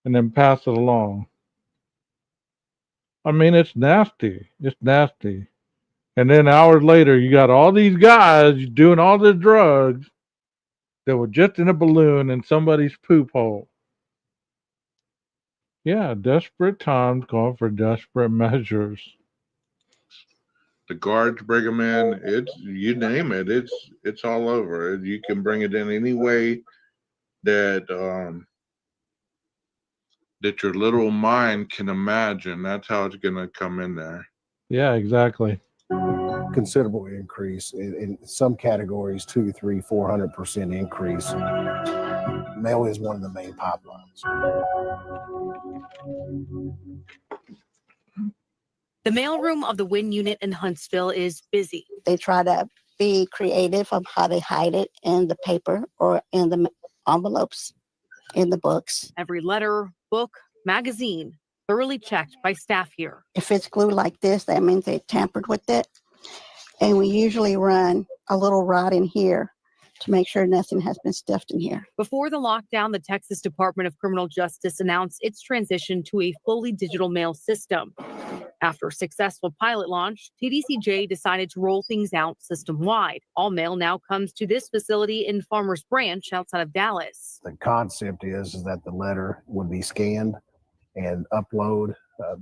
and then pass it along. I mean, it's nasty. It's nasty. And then hours later, you got all these guys doing all the drugs that were just in a balloon in somebody's poop hole. Yeah, desperate times call for desperate measures. The guards bring them in. It's, you name it. It's all over. You can bring it in any way that that your little mind can imagine. That's how it's gonna come in there. Yeah, exactly. Considerable increase in some categories, 200, 300, 400% increase. Mail is one of the main pipelines. The mailroom of the Wynn unit in Huntsville is busy. They try to be creative of how they hide it in the paper or in the envelopes, in the books. Every letter, book, magazine, thoroughly checked by staff here. If it's glued like this, that means they tampered with it. And we usually run a little rod in here to make sure nothing has been stuffed in here. Before the lockdown, the Texas Department of Criminal Justice announced its transition to a fully digital mail system. After a successful pilot launch, TDCJ decided to roll things out system-wide. All mail now comes to this facility in Farmers Branch outside of Dallas. The concept is that the letter would be scanned and upload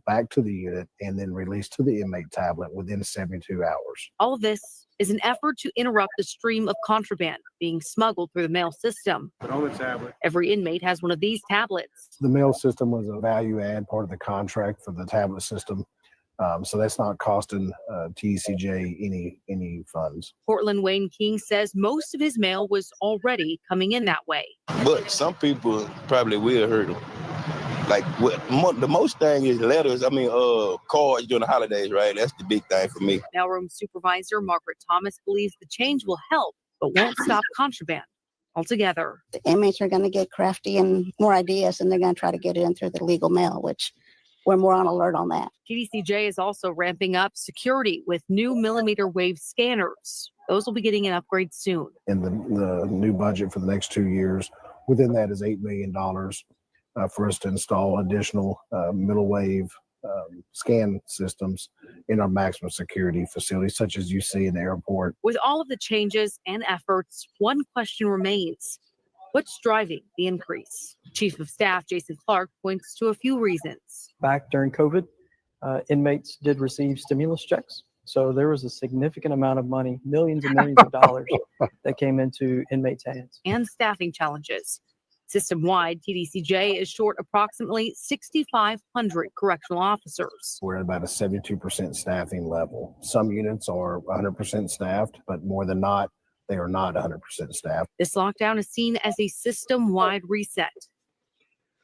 back to the unit and then released to the inmate tablet within 72 hours. All of this is an effort to interrupt the stream of contraband being smuggled through the mail system. On the tablet. Every inmate has one of these tablets. The mail system was a value add part of the contract for the tablet system. So that's not costing TDCJ any funds. Portland Wayne King says most of his mail was already coming in that way. But some people probably will hurt them. Like the most thing is letters. I mean, cards during the holidays, right? That's the big thing for me. Mailroom Supervisor Margaret Thomas believes the change will help, but won't stop contraband altogether. The inmates are going to get crafty and more ideas, and they're going to try to get it in through the legal mail, which we're more on alert on that. TDCJ is also ramping up security with new millimeter wave scanners. Those will be getting an upgrade soon. In the new budget for the next 2 years, within that is $8 million for us to install additional middle wave scan systems in our maximum security facilities, such as you see in the airport. With all of the changes and efforts, one question remains. What's driving the increase? Chief of Staff Jason Clark points to a few reasons. Back during COVID, inmates did receive stimulus checks. So there was a significant amount of money, millions and millions of dollars that came into inmates' hands. And staffing challenges. System-wide, TDCJ is short approximately 6,500 correctional officers. We're at about a 72% staffing level. Some units are 100% staffed, but more than not, they are not 100% staffed. This lockdown is seen as a system-wide reset.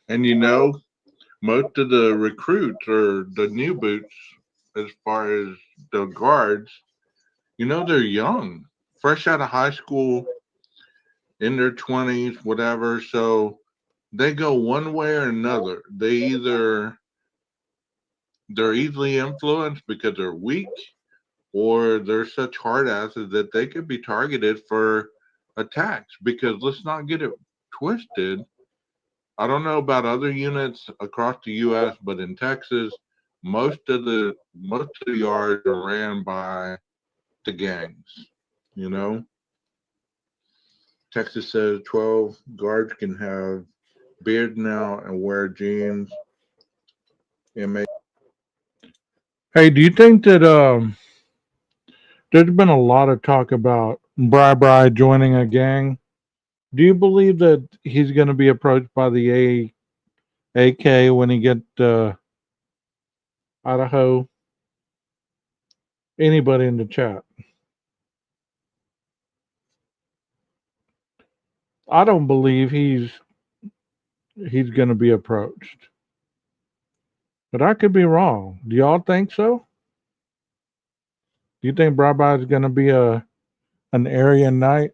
And most of the recruits or the new boots, as far as the guards, they're young, fresh out of high school, in their 20s, whatever. So they go one way or another. They're easily influenced because they're weak, or they're such hard asses that they could be targeted for attacks. Because let's not get it twisted. I don't know about other units across the U.S., but in Texas, most of the yards are ran by the gangs. Texas says 12 guards can have beards now and wear jeans. Hey, do you think that there's been a lot of talk about Bri joining a gang? Do you believe that he's going to be approached by the AK when he gets Idaho? Anybody in the chat? I don't believe he's going to be approached, but I could be wrong. Do y'all think so? Do you think Bri is going to be an Aryan Knight?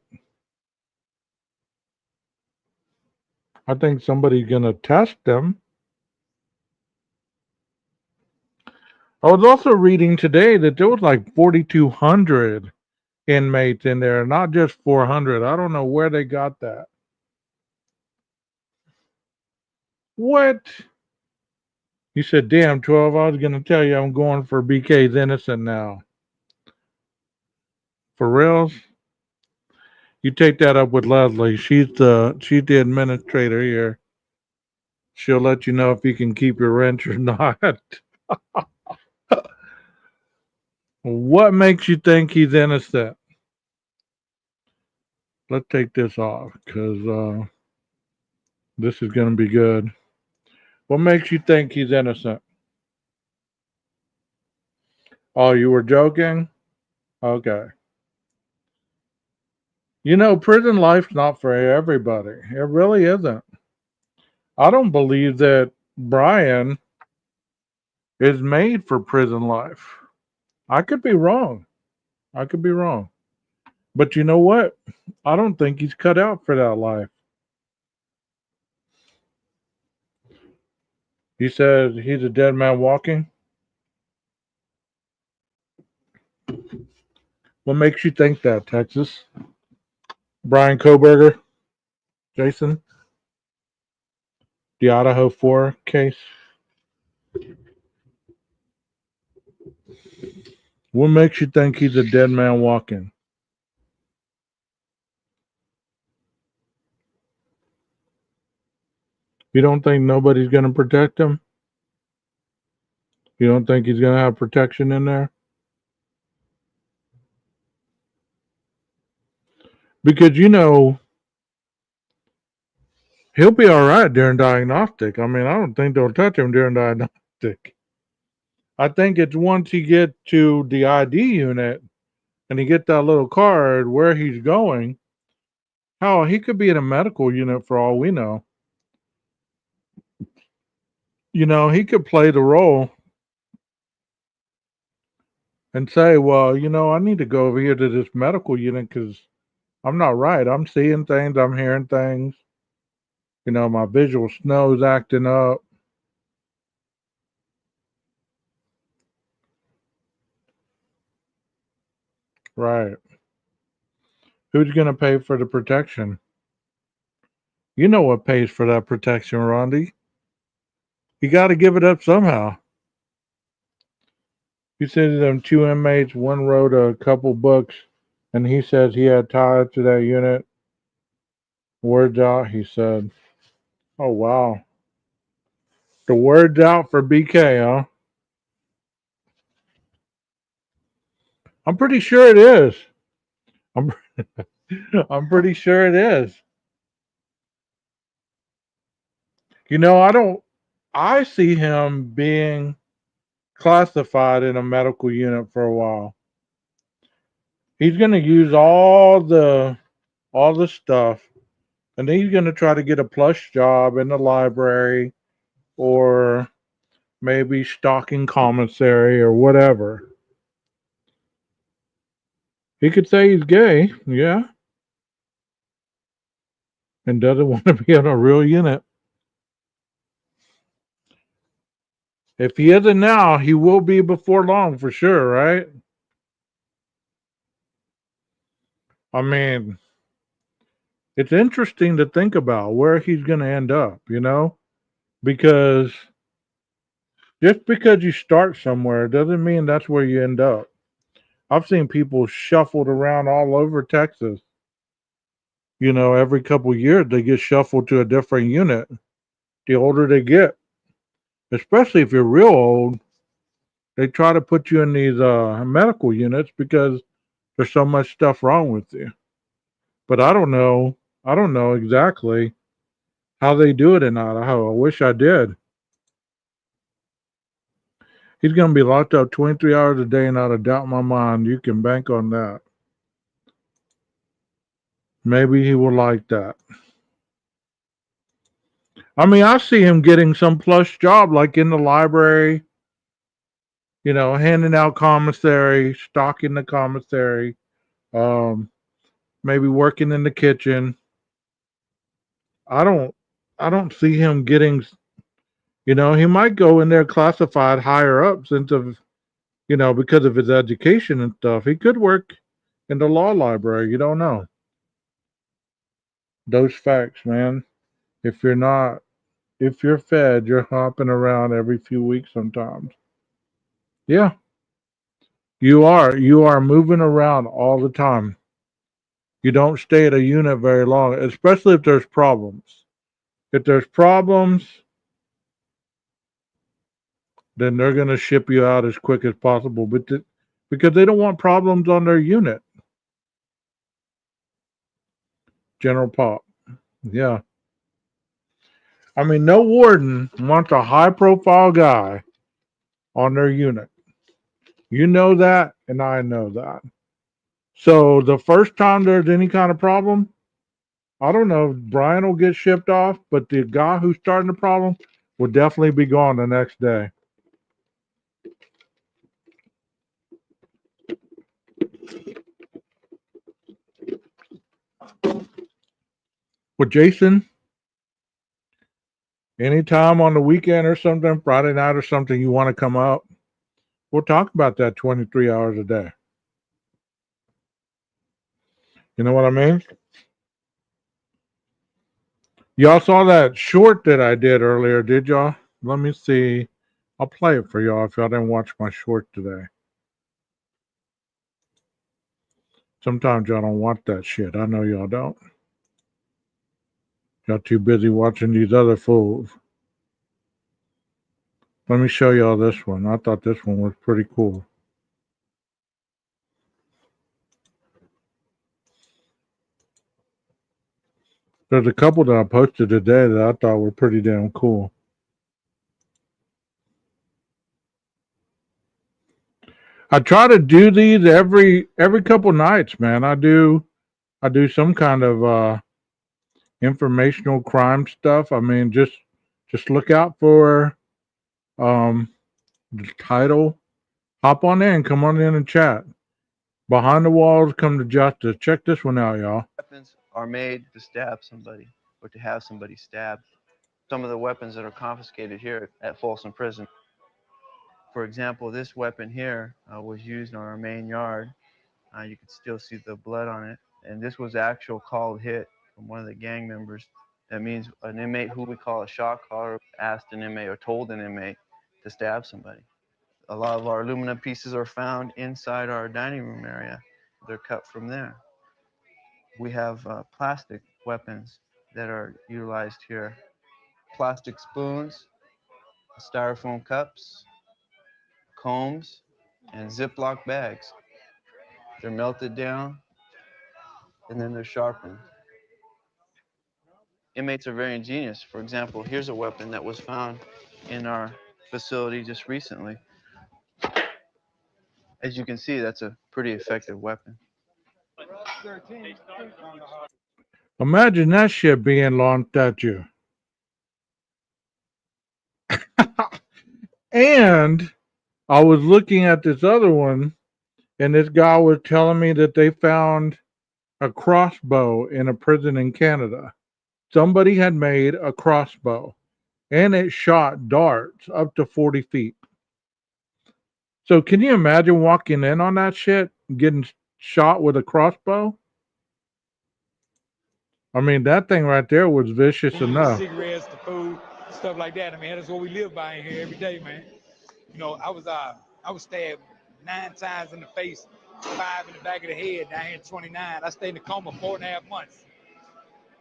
I think somebody's going to test them. I was also reading today that there was like 4,200 inmates in there, not just 400. I don't know where they got that. What? You said, damn, 12, I was going to tell you I'm going for BK's innocent now. For reals? You take that up with Leslie. She's the administrator here. She'll let you know if you can keep your rent or not. What makes you think he's innocent? Let's take this off because this is going to be good. What makes you think he's innocent? Oh, you were joking? Okay. Prison life's not for everybody. It really isn't. I don't believe that Brian is made for prison life. I could be wrong. But you know what? I don't think he's cut out for that life. He said he's a dead man walking. What makes you think that, Texas? Brian Koberger? Jason? The Idaho 4 case? What makes you think he's a dead man walking? You don't think nobody's going to protect him? You don't think he's going to have protection in there? Because, he'll be all right during diagnostic. I mean, I don't think they'll touch him during diagnostic. I think it's once he gets to the ID unit and he gets that little card where he's going, he could be in a medical unit for all we know. You know, he could play the role and say, well, you know, I need to go over here to this medical unit because I'm not right. I'm seeing things, I'm hearing things. You know, my visual snow's acting up. Right. Who's going to pay for the protection? You know what pays for that protection, Rondi. You got to give it up somehow. You said them 2 inmates, one wrote a couple books, and he says he had ties to that unit. Words out, he said. Oh, wow. The word's out for BK, huh? I'm pretty sure it is. I'm pretty sure it is. You know, I see him being classified in a medical unit for a while. He's going to use all the stuff, and then he's going to try to get a plush job in the library or maybe stocking commissary or whatever. He could say he's gay, yeah, and doesn't want to be in a real unit. If he isn't now, he will be before long for sure, right? I mean, it's interesting to think about where he's going to end up, you know? Because just because you start somewhere doesn't mean that's where you end up. I've seen people shuffled around all over Texas. You know, every couple of years they get shuffled to a different unit. The older they get, especially if you're real old, they try to put you in these medical units because there's so much stuff wrong with you. But I don't know exactly how they do it in Idaho. I wish I did. He's going to be locked up 23 hours a day, not a doubt in my mind. You can bank on that. Maybe he will like that. I mean, I see him getting some plush job like in the library, you know, handing out commissary, stocking the commissary, maybe working in the kitchen. I don't see him getting, you know, he might go in there classified higher up since of, you know, because of his education and stuff. He could work in the law library. You don't know. Those facts, man. If you're fed, you're hopping around every few weeks sometimes. Yeah. You are moving around all the time. You don't stay at a unit very long, especially if there's problems. If there's problems, then they're going to ship you out as quick as possible, because they don't want problems on their unit. General Pop. Yeah. I mean, no warden wants a high-profile guy on their unit. You know that, and I know that. So the first time there's any kind of problem, I don't know if Brian will get shipped off, but the guy who's starting the problem will definitely be gone the next day. Well, Jason, anytime on the weekend or something, Friday night or something, you want to come out, we'll talk about that 23 hours a day. You know what I mean? Y'all saw that short that I did earlier, did y'all? Let me see. I'll play it for y'all if y'all didn't watch my short today. Sometimes y'all don't watch that shit. I know y'all don't. Y'all too busy watching these other fools. Let me show y'all this one. I thought this one was pretty cool. There's a couple that I posted today that I thought were pretty damn cool. I try to do these every couple nights, man. I do some kind of informational crime stuff. I mean, just look out for The title. Hop on in, come on in and chat. Behind the walls come to justice. Check this one out, y'all. Weapons are made to stab somebody or to have somebody stabbed. Some of the weapons that are confiscated here at Folsom Prison. For example, this weapon here was used on our main yard. You can still see the blood on it. And this was actual called hit from one of the gang members. That means an inmate who we call a shot caller asked an inmate or told an inmate to stab somebody. A lot of our aluminum pieces are found inside our dining room area. They're cut from there. We have plastic weapons that are utilized here. Plastic spoons, styrofoam cups, combs, and Ziploc bags. They're melted down and then they're sharpened. Inmates are very ingenious. For example, here's a weapon that was found in our facility just recently. As you can see, that's a pretty effective weapon. Imagine that shit being launched at you. And I was looking at this other one, and this guy was telling me that they found a crossbow in a prison in Canada. Somebody had made a crossbow, and it shot darts up to 40 feet. So can you imagine walking in on that shit and getting shot with a crossbow? I mean, that thing right there was vicious enough. Cigarettes, the food, stuff like that. I mean, that's what we live by in here every day, man. You know, I was stabbed 9 times in the face, 5 in the back of the head down here at 29. I stayed in a coma 4.5 months.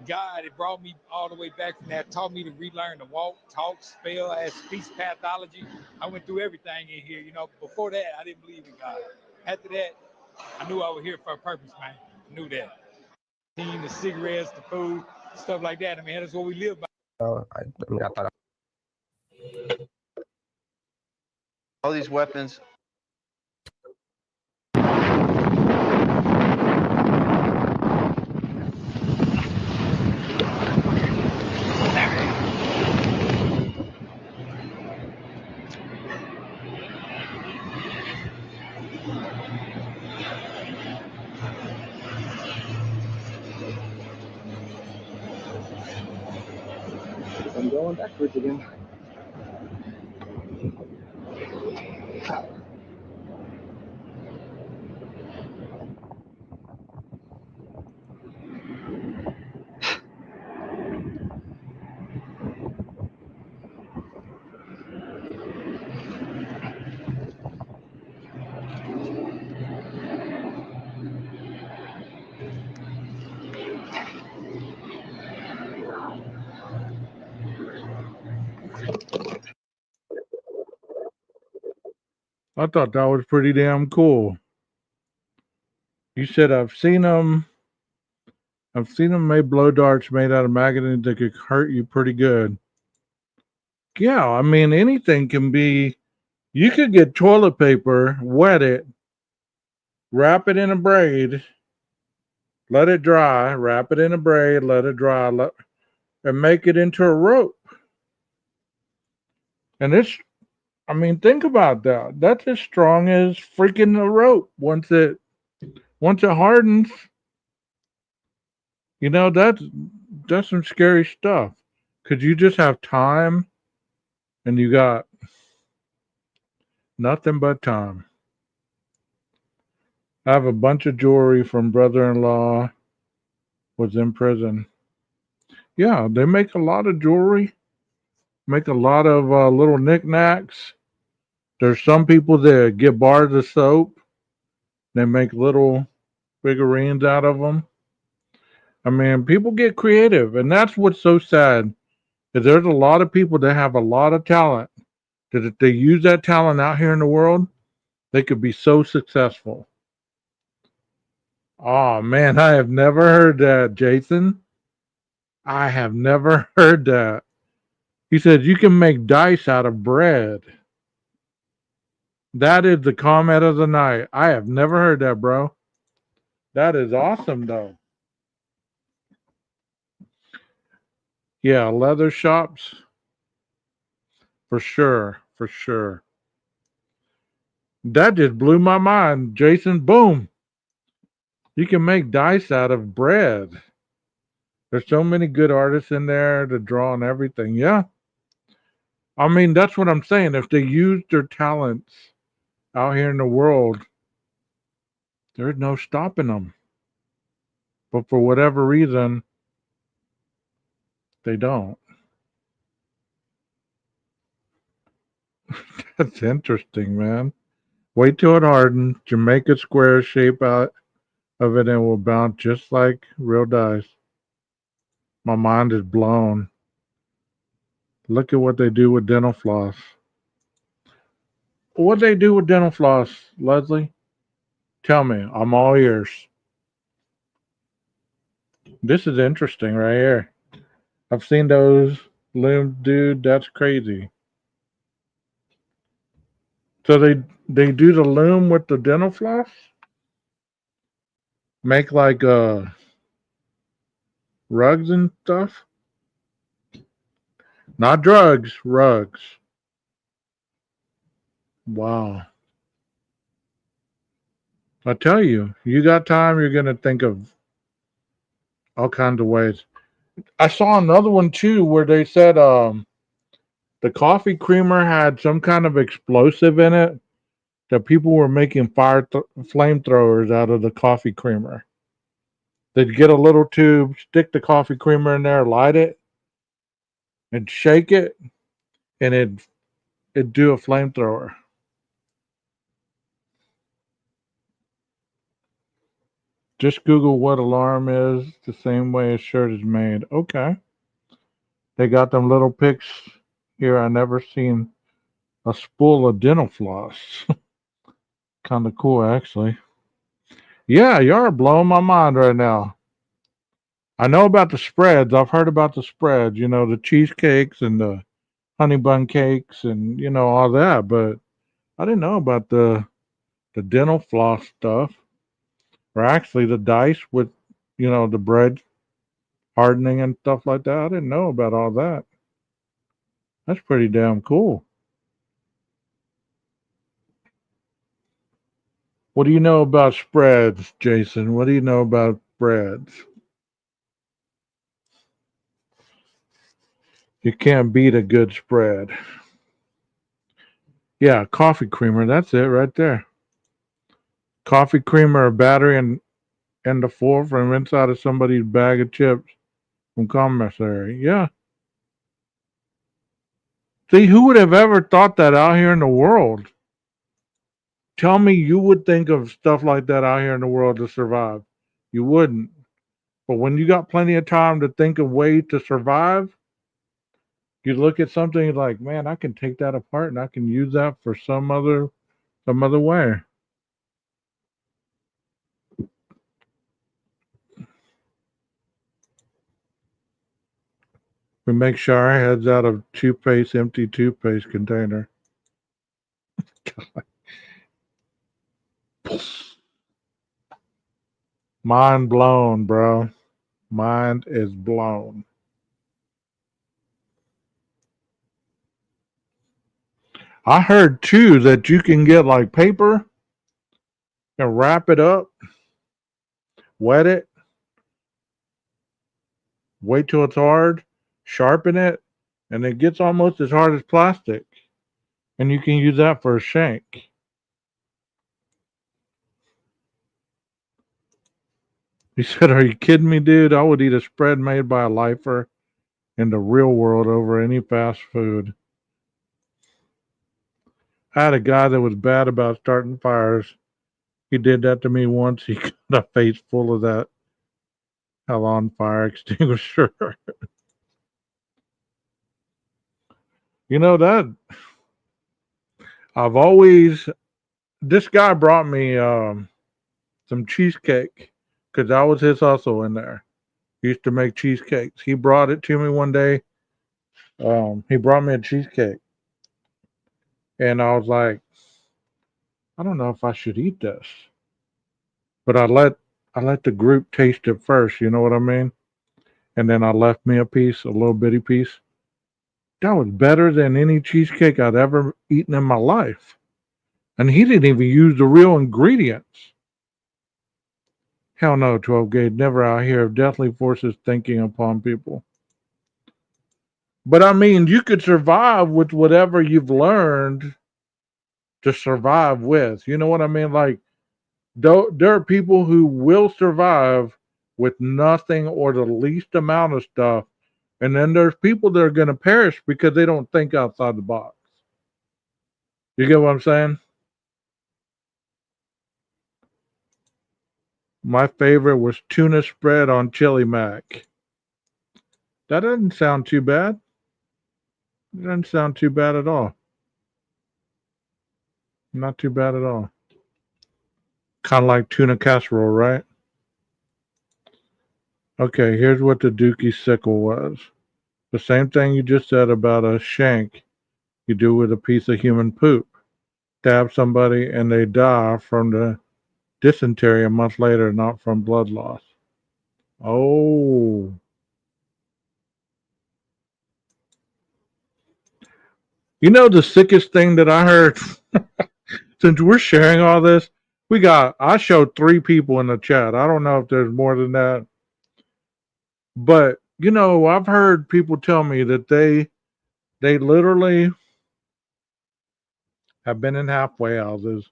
God, it brought me all the way back from that, taught me to relearn to walk, talk, spell, as speech pathology. I went through everything in here. You know, before that, I didn't believe in God. After that, I knew I was here for a purpose, man. I knew that. The cigarettes, the food, stuff like that. I mean, that's what we live by. All these weapons. I'm going backwards again. I thought that was pretty damn cool. You said I've seen them made blow darts made out of magazines that could hurt you pretty good. Yeah, I mean, anything can be. You could get toilet paper, wet it, wrap it in a braid, let it dry, wrap it in a braid, let it dry, and make it into a rope. And it's, I mean, think about that. That's as strong as freaking a rope once it hardens. You know, that's some scary stuff. Could you just have time and you got nothing but time? I have a bunch of jewelry from brother-in-law was in prison. Yeah, they make a lot of jewelry, make a lot of little knickknacks. There's some people that get bars of soap. They make little figurines out of them. I mean, people get creative, and that's what's so sad. Is there's a lot of people that have a lot of talent that if they use that talent out here in the world, they could be so successful. Oh man, I have never heard that, Jason. I have never heard that. He said you can make dice out of bread. That is the comment of the night. I have never heard that, bro. That is awesome, though. Yeah, leather shops. For sure. for sure. That just blew my mind, Jason. Boom. You can make dice out of bread. There's so many good artists in there to draw and everything. Yeah. I mean, that's what I'm saying. If they use their talents out here in the world, there's no stopping them. But for whatever reason, they don't. That's interesting, man. Wait till it hardens. Jamaica a square shape out of it and it will bounce just like real dice. My mind is blown. Look at what they do with dental floss. What they do with dental floss, Leslie? Tell me. I'm all ears. This is interesting right here. I've seen those looms, dude. That's crazy. So they do the loom with the dental floss? Make like rugs and stuff? Not drugs, rugs. Wow. I tell you, you got time, you're going to think of all kinds of ways. I saw another one too where they said the coffee creamer had some kind of explosive in it that people were making flamethrowers out of the coffee creamer. They'd get a little tube, stick the coffee creamer in there, light it, and shake it, and it'd do a flamethrower. Just Google what alarm is, the same way a shirt is made. Okay. They got them little pics here. I never seen a spool of dental floss. Kind of cool, actually. Yeah, you're blowing my mind right now. I know about the spreads. I've heard about the spreads, you know, the cheesecakes and the honey bun cakes and, you know, all that. But I didn't know about the dental floss stuff. Or actually the dice with, you know, the bread hardening and stuff like that. I didn't know about all that. That's pretty damn cool. What do you know about spreads, Jason? What do you know about breads? You can't beat a good spread. Yeah, coffee creamer. That's it right there. Coffee creamer, a battery, and the four from inside of somebody's bag of chips from commissary. Yeah. See, who would have ever thought that out here in the world? Tell me you would think of stuff like that out here in the world to survive. You wouldn't. But when you got plenty of time to think of ways to survive, you look at something like, man, I can take that apart and I can use that for some other way. We make shower heads out of toothpaste, empty toothpaste container. Mind blown, bro. Mind is blown. I heard too that you can get like paper and wrap it up, wet it, wait till it's hard, sharpen it, and it gets almost as hard as plastic. And you can use that for a shank. He said, are you kidding me, dude? I would eat a spread made by a lifer in the real world over any fast food. I had a guy that was bad about starting fires. He did that to me once. He got a face full of that hell on fire extinguisher. You know that I've always, this guy brought me some cheesecake because that was his hustle in there. He used to make cheesecakes. He brought it to me one day. He brought me a cheesecake. And I was like, I don't know if I should eat this. But I let the group taste it first, you know what I mean? And then I left me a piece, a little bitty piece. That was better than any cheesecake I'd ever eaten in my life. And he didn't even use the real ingredients. Hell no, 12 gauge, never out here. Deathly forces thinking upon people. But I mean, you could survive with whatever you've learned to survive with. You know what I mean? Like, there are people who will survive with nothing or the least amount of stuff. And then there's people that are going to perish because they don't think outside the box. You get what I'm saying? My favorite was tuna spread on chili mac. That doesn't sound too bad. It doesn't sound too bad at all. Not too bad at all. Kind of like tuna casserole, right? Okay, here's what the Dookie sickle was. The same thing you just said about a shank, you do with a piece of human poop. Stab somebody and they die from the dysentery a month later, not from blood loss. Oh. You know the sickest thing that I heard? Since we're sharing all this, I showed 3 people in the chat. I don't know if there's more than that. But, you know, I've heard people tell me that they literally have been in halfway houses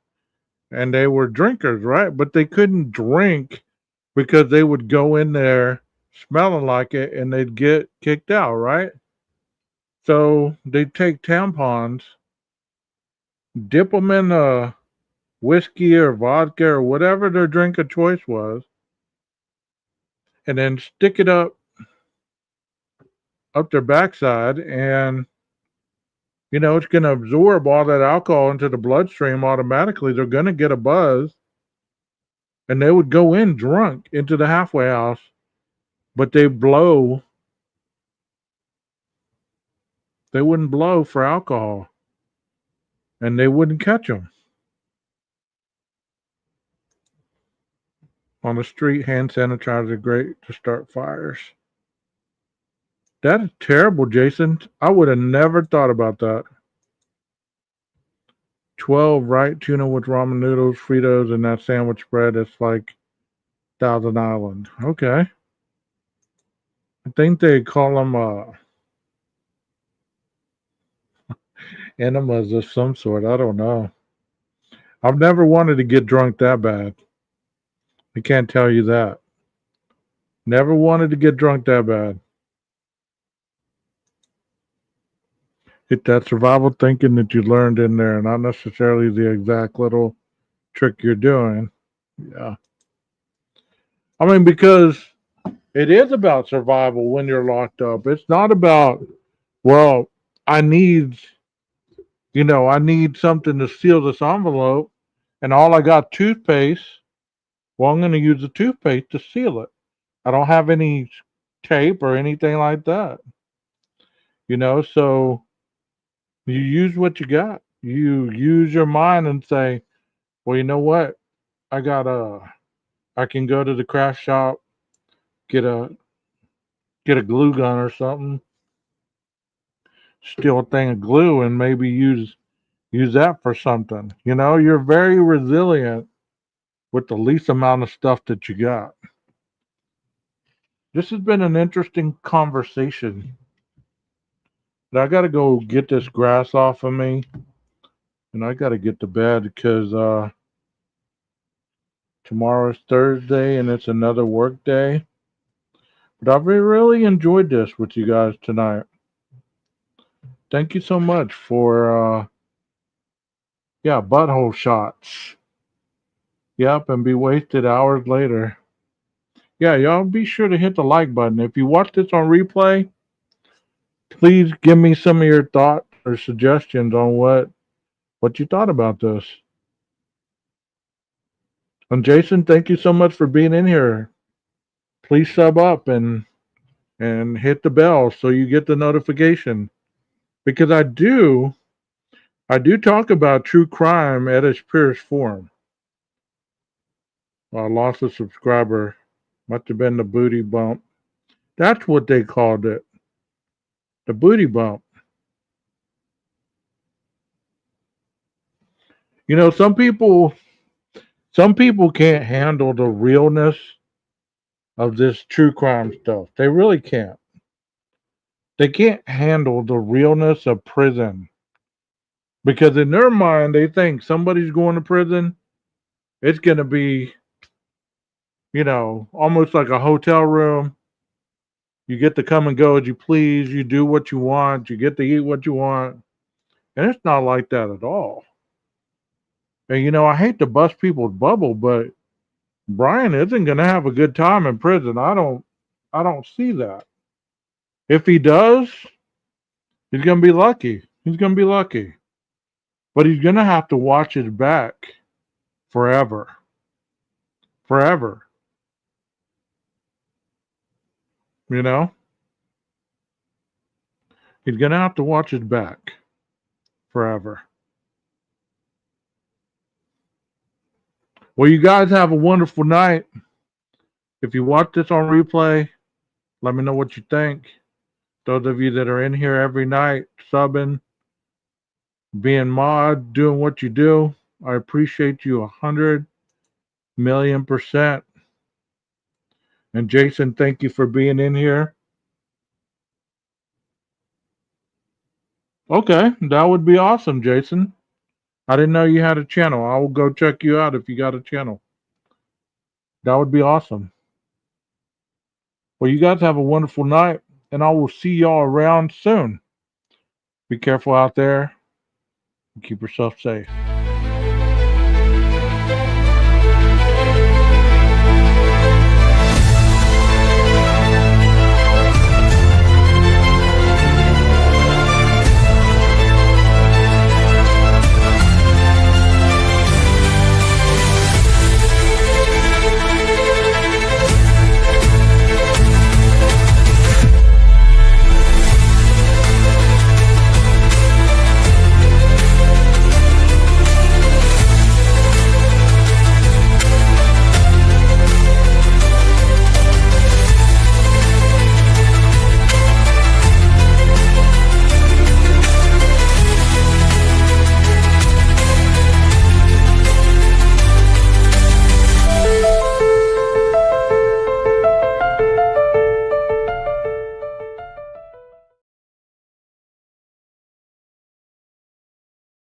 and they were drinkers, right? But they couldn't drink because they would go in there smelling like it and they'd get kicked out, right? So they'd take tampons, dip them in a whiskey or vodka or whatever their drink of choice was, and then stick it up their backside, and you know it's going to absorb all that alcohol into the bloodstream automatically. They're going to get a buzz, and they would go in drunk into the halfway house, but they wouldn't blow for alcohol, and they wouldn't catch them. On the street, hand sanitizer great to start fires. That is terrible, Jason. I would have never thought about that. 12, right? Tuna with ramen noodles, Fritos, and that sandwich spread. It's like Thousand Island. Okay. I think they call them enemas of some sort. I don't know. I've never wanted to get drunk that bad. I can't tell you that. Never wanted to get drunk that bad. It's that survival thinking that you learned in there, not necessarily the exact little trick you're doing. Yeah. I mean, because it is about survival when you're locked up. It's not about, well, I need something to seal this envelope, and all I got toothpaste. Well, I'm going to use the toothpaste to seal it. I don't have any tape or anything like that. You know, so you use what you got. You use your mind and say, well, you know what? I can go to the craft shop, get a glue gun or something, steal a thing of glue and maybe use that for something. You know, you're very resilient with the least amount of stuff that you got. This has been an interesting conversation. But I got to go get this grass off of me, and I got to get to bed because tomorrow is Thursday and it's another work day. But I've really enjoyed this with you guys tonight. Thank you so much for butthole shots. Yep, and be wasted hours later. Yeah, y'all be sure to hit the like button. If you watch this on replay, please give me some of your thoughts or suggestions on what you thought about this. And Jason, thank you so much for being in here. Please sub up and hit the bell so you get the notification. Because I do talk about true crime at its purest form. I lost a subscriber. Must have been the booty bump. That's what they called it. The booty bump. You know, some people can't handle the realness of this true crime stuff. They really can't. They can't handle the realness of prison. Because in their mind, they think somebody's going to prison, it's going to be, you know, almost like a hotel room. You get to come and go as you please. You do what you want. You get to eat what you want. And it's not like that at all. And, you know, I hate to bust people's bubble, but Brian isn't going to have a good time in prison. I don't see that. If he does, he's going to be lucky. He's going to be lucky. But he's going to have to watch his back forever. Forever. You know? He's going to have to watch his back forever. Well, you guys have a wonderful night. If you watch this on replay, let me know what you think. Those of you that are in here every night, subbing, being mod, doing what you do, I appreciate you 100,000,000%. And Jason, thank you for being in here. Okay, that would be awesome, Jason. I didn't know you had a channel. I will go check you out if you got a channel. That would be awesome. Well, you guys have a wonderful night, and I will see y'all around soon. Be careful out there and keep yourself safe.